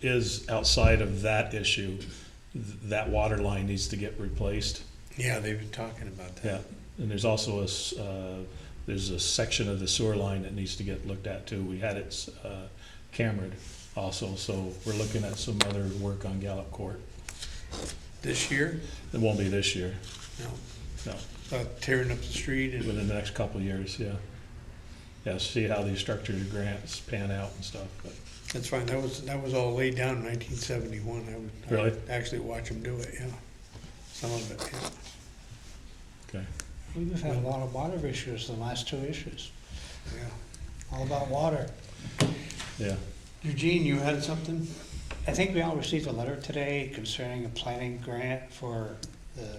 [SPEAKER 2] is outside of that issue, that water line needs to get replaced.
[SPEAKER 1] Yeah, they've been talking about that.
[SPEAKER 2] Yeah, and there's also there's a section of the sewer line that needs to get looked at too. We had it cambered also, so we're looking at some other work on Gallup Court.
[SPEAKER 1] This year?
[SPEAKER 2] It won't be this year,
[SPEAKER 1] No,
[SPEAKER 2] no,
[SPEAKER 1] tearing up the street and.
[SPEAKER 2] within the next couple of years, yeah. Yeah, see how these structured grants pan out and stuff, but.
[SPEAKER 1] That's fine, that was all laid down in 1971, I
[SPEAKER 2] Really?
[SPEAKER 1] would actually watch them do it, yeah. Some of it, yeah.
[SPEAKER 2] Okay.
[SPEAKER 4] We've had a lot of water issues, the last 2 issues,
[SPEAKER 1] Yeah.
[SPEAKER 4] all about water.
[SPEAKER 2] Yeah,
[SPEAKER 1] Eugene, you had something?
[SPEAKER 4] I think we all received a letter today concerning a planning grant for the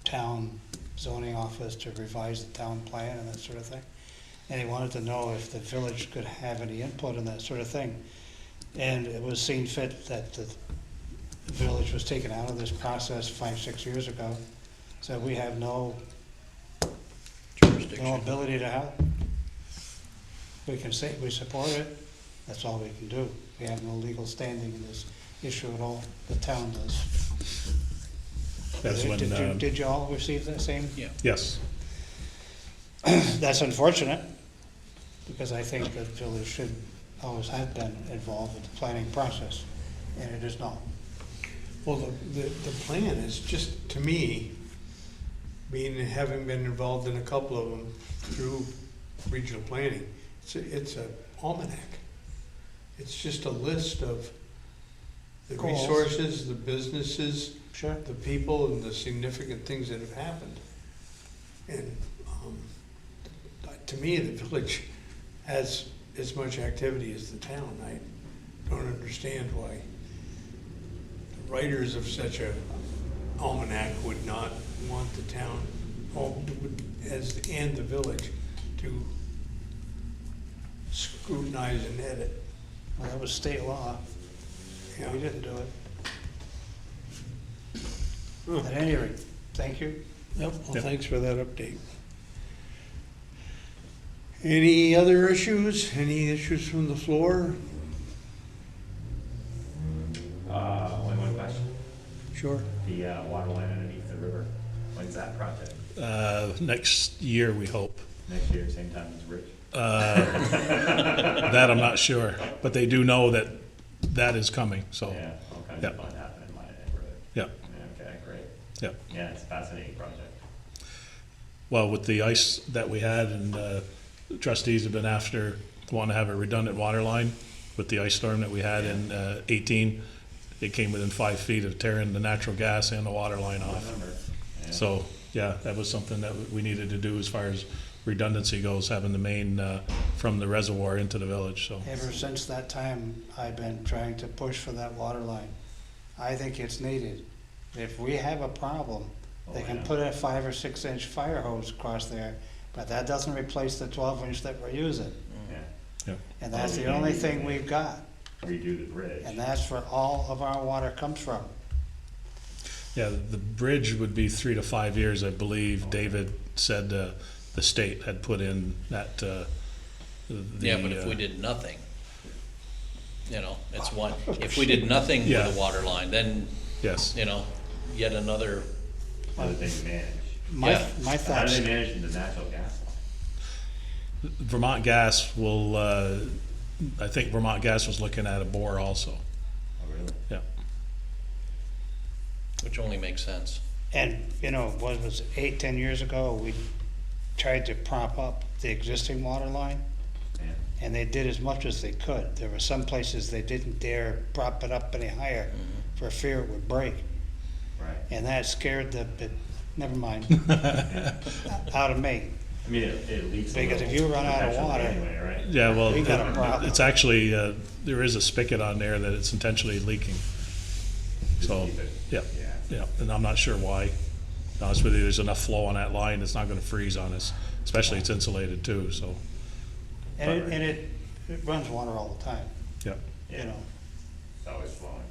[SPEAKER 4] town zoning office to revise the town plan and that sort of thing. And he wanted to know if the village could have any input in that sort of thing. And it was seen fit that the village was taken out of this process 5-6 years ago. So we have no ability to help. We can say we support it, that's all we can do. We have no legal standing in this issue at all, the town does.
[SPEAKER 2] that's when,
[SPEAKER 4] Did you all receive that same?
[SPEAKER 3] Yeah.
[SPEAKER 2] yes,
[SPEAKER 4] That's unfortunate, because I think that the village should, always have been involved with the planning process, and it is not.
[SPEAKER 1] Well, the plan is just, to me, having been involved in a couple of them through regional planning, it's a almanac. It's just a list of the
[SPEAKER 4] Goals.
[SPEAKER 1] resources, the businesses,
[SPEAKER 4] Sure.
[SPEAKER 1] the people, and the significant things that have happened. And to me, the village has as much activity as the town. I don't understand why the writers of such a almanac would not want the town, and the village to scrutinize and edit.
[SPEAKER 4] Well, that was state law.
[SPEAKER 1] Yeah.
[SPEAKER 4] We didn't do it.
[SPEAKER 1] Huh.
[SPEAKER 4] At any rate, thank you.
[SPEAKER 1] Yep, well,
[SPEAKER 2] Yep.
[SPEAKER 1] thanks for that update. Any other issues? Any issues from the floor?
[SPEAKER 11] Only one question.
[SPEAKER 1] Sure.
[SPEAKER 11] The water line underneath the river, when's that project?
[SPEAKER 2] Next year, we hope.
[SPEAKER 11] Next year, same time as Rich?
[SPEAKER 2] That I'm not sure, but they do know that that is coming, so,
[SPEAKER 11] Yeah, all kinds
[SPEAKER 2] Yep.
[SPEAKER 11] of fun happening in my neighborhood.
[SPEAKER 2] yeah,
[SPEAKER 11] Yeah, okay, great.
[SPEAKER 2] yeah.
[SPEAKER 11] Yeah, it's a fascinating project.
[SPEAKER 2] Well, with the ice that we had, and trustees have been after, wanting to have a redundant water line, with the ice storm that we had in 18, it came within 5 feet of tearing the natural gas and the water line
[SPEAKER 11] I
[SPEAKER 2] off.
[SPEAKER 11] remember. Yeah.
[SPEAKER 2] So, yeah, that was something that we needed to do as far as redundancy goes, having the main from the reservoir into the village, so.
[SPEAKER 4] Ever since that time, I've been trying to push for that water line. I think it's needed. If we have a problem, they
[SPEAKER 11] Oh,
[SPEAKER 4] can
[SPEAKER 11] yeah.
[SPEAKER 4] put a 5 or 6 inch fire hose across there, but that doesn't replace the 12 inch that we're using.
[SPEAKER 11] Yeah,
[SPEAKER 4] And that's
[SPEAKER 11] Oh,
[SPEAKER 4] the
[SPEAKER 11] yeah.
[SPEAKER 4] only thing we've got,
[SPEAKER 11] redo the bridge.
[SPEAKER 4] and that's where all of our water comes from.
[SPEAKER 2] Yeah, the bridge would be 3 to 5 years, I believe. David said the state had put in that,
[SPEAKER 3] Yeah, but if we did nothing, it's one, if we
[SPEAKER 2] Oh,
[SPEAKER 3] did nothing with
[SPEAKER 2] Yeah.
[SPEAKER 3] the water line, then,
[SPEAKER 2] Yes,
[SPEAKER 3] yet another,
[SPEAKER 11] Other thing to manage.
[SPEAKER 4] My,
[SPEAKER 3] Yeah.
[SPEAKER 4] my
[SPEAKER 11] How do
[SPEAKER 4] thoughts,
[SPEAKER 11] they manage the natural gas line?
[SPEAKER 2] Vermont Gas will, I think Vermont Gas was looking at a bore also,
[SPEAKER 11] Oh, really?
[SPEAKER 2] yeah.
[SPEAKER 3] which only makes sense.
[SPEAKER 4] and, what was it, 8, 10 years ago, we tried to prop up the existing water line,
[SPEAKER 11] Yeah,
[SPEAKER 4] and they did as much as they could. There were some places they didn't dare prop it up any higher for fear it would break.
[SPEAKER 11] right.
[SPEAKER 4] And that scared never mind, out of me.
[SPEAKER 11] I mean, it leaks a
[SPEAKER 4] Because if
[SPEAKER 11] little
[SPEAKER 4] you run out of
[SPEAKER 11] perpetually
[SPEAKER 4] water-
[SPEAKER 11] anyway, right?
[SPEAKER 2] Yeah, well,
[SPEAKER 4] We got a problem.
[SPEAKER 2] it's actually, there is a spigot on there that it's intentionally leaking.
[SPEAKER 11] Just
[SPEAKER 2] So,
[SPEAKER 11] keep it-
[SPEAKER 2] yeah,
[SPEAKER 11] Yeah.
[SPEAKER 2] yeah, and I'm not sure why. To be honest with you, there's enough flow on that line, it's not gonna freeze on us, especially it's insulated too, so,
[SPEAKER 4] And it runs water all the time,
[SPEAKER 2] yeah.
[SPEAKER 4] you
[SPEAKER 11] Yeah.
[SPEAKER 4] know.
[SPEAKER 11] It's always flowing.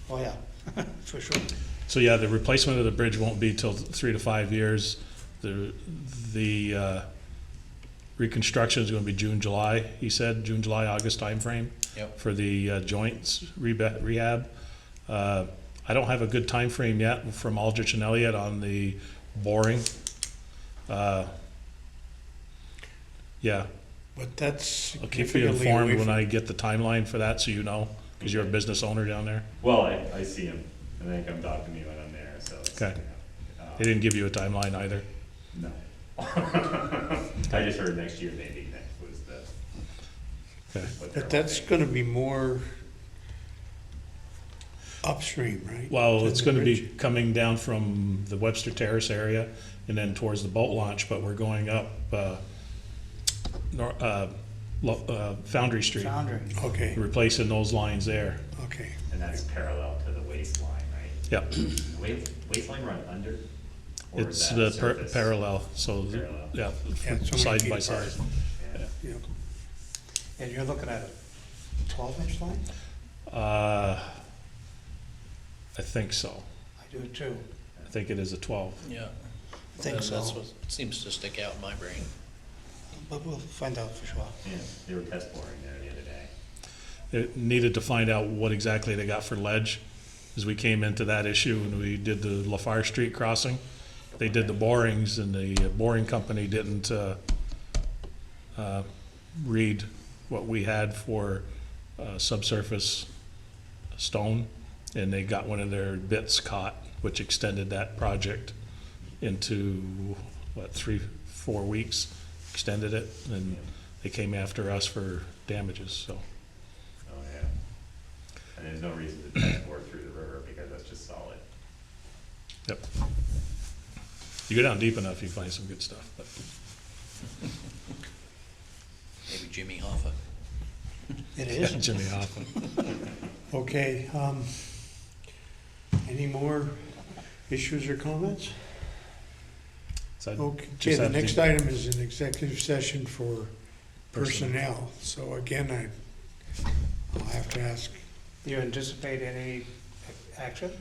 [SPEAKER 4] Oh, yeah, for sure.
[SPEAKER 2] So, yeah, the replacement of the bridge won't be till 3 to 5 years. The reconstruction is gonna be June, July, he said, June, July, August timeframe.
[SPEAKER 3] Yep.
[SPEAKER 2] For the joints rehab. I don't have a good time frame yet from Aldrich and Elliott on the boring. Yeah,
[SPEAKER 1] But that's
[SPEAKER 2] I'll keep you
[SPEAKER 1] significantly
[SPEAKER 2] informed
[SPEAKER 1] away
[SPEAKER 2] when
[SPEAKER 1] from-
[SPEAKER 2] I get the timeline for that, so you know, because you're a business owner down there.
[SPEAKER 11] Well, I see him, and they come talk to me when I'm there, so it's.
[SPEAKER 2] Okay. They didn't give you a timeline either.
[SPEAKER 11] No. I just heard next year maybe, next was the.
[SPEAKER 2] Okay.
[SPEAKER 11] what they're
[SPEAKER 1] But that's
[SPEAKER 11] hoping.
[SPEAKER 1] gonna be more upstream, right?
[SPEAKER 2] Well,
[SPEAKER 1] To
[SPEAKER 2] it's
[SPEAKER 1] the
[SPEAKER 2] gonna be
[SPEAKER 1] bridge?
[SPEAKER 2] coming down from the Webster Terrace area and then towards the boat launch, but we're going up, Foundry Street.
[SPEAKER 4] Foundry.
[SPEAKER 1] Okay,
[SPEAKER 2] Replacing those lines there.
[SPEAKER 1] okay.
[SPEAKER 11] And that's parallel to the waistline, right?
[SPEAKER 2] Yep,
[SPEAKER 11] The waistline run under? Or is
[SPEAKER 2] it's
[SPEAKER 11] that
[SPEAKER 2] the
[SPEAKER 11] surface?
[SPEAKER 2] parallel, so,
[SPEAKER 11] Parallel.
[SPEAKER 2] yeah,
[SPEAKER 1] Yeah, it's only
[SPEAKER 2] side
[SPEAKER 1] feet
[SPEAKER 2] by
[SPEAKER 1] apart.
[SPEAKER 2] side.
[SPEAKER 11] Yeah.
[SPEAKER 1] Yep.
[SPEAKER 4] And you're looking at a 12-inch line?
[SPEAKER 2] I think so.
[SPEAKER 4] I do too.
[SPEAKER 2] I think it is a 12.
[SPEAKER 3] Yeah.
[SPEAKER 4] I think
[SPEAKER 3] That's
[SPEAKER 4] so,
[SPEAKER 3] what seems to stick out in my brain.
[SPEAKER 4] but we'll find out for sure.
[SPEAKER 11] Yeah, they were test boring there the other day.
[SPEAKER 2] It needed to find out what exactly they got for ledge, as we came into that issue and we did the LaFar Street crossing. They did the borings and the boring company didn't read what we had for subsurface stone, and they got one of their bits caught, which extended that project into, 3-4 weeks, extended it, and they came after us for damages, so.
[SPEAKER 11] Oh, yeah. And there's no reason to test bore through the river because that's just solid.
[SPEAKER 2] Yep. You go down deep enough, you find some good stuff, but.
[SPEAKER 3] Maybe Jimmy Hoffa.
[SPEAKER 4] It is.
[SPEAKER 2] Jimmy Hoffman.
[SPEAKER 1] Okay, any more issues or comments?
[SPEAKER 2] So I
[SPEAKER 1] Okay,
[SPEAKER 2] just
[SPEAKER 1] the
[SPEAKER 2] have
[SPEAKER 1] next
[SPEAKER 2] to-
[SPEAKER 1] item is an executive session for personnel. So again, I'll have to ask.
[SPEAKER 4] Do you anticipate any action?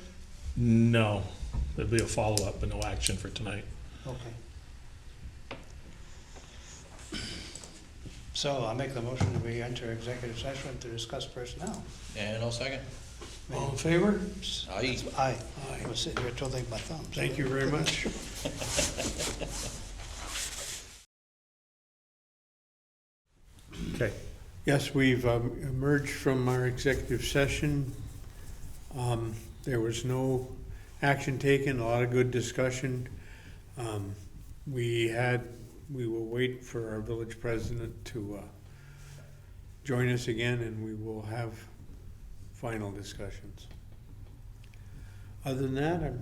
[SPEAKER 2] No, there'll be a follow-up, but no action for tonight.
[SPEAKER 4] Okay. So I'll make the motion that we enter executive session to discuss personnel.
[SPEAKER 3] And I'll second.
[SPEAKER 1] All in favor?
[SPEAKER 3] Aye.
[SPEAKER 4] Aye.
[SPEAKER 1] Aye.
[SPEAKER 4] I was sitting here twiddling my thumbs.
[SPEAKER 1] Thank you very much.
[SPEAKER 2] Okay.
[SPEAKER 1] Yes, we've emerged from our executive session. There was no action taken, a lot of good discussion. We will wait for our village president to join us again, and we will have final discussions. Other than that,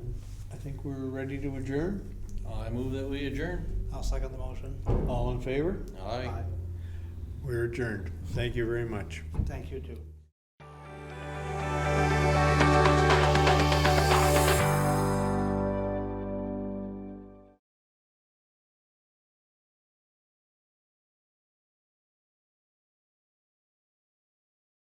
[SPEAKER 1] I think we're ready to adjourn.
[SPEAKER 3] I move that we adjourn.
[SPEAKER 4] I'll second the motion.
[SPEAKER 1] All in favor?
[SPEAKER 3] Aye.
[SPEAKER 1] We're adjourned. Thank you very much.
[SPEAKER 4] Thank you too.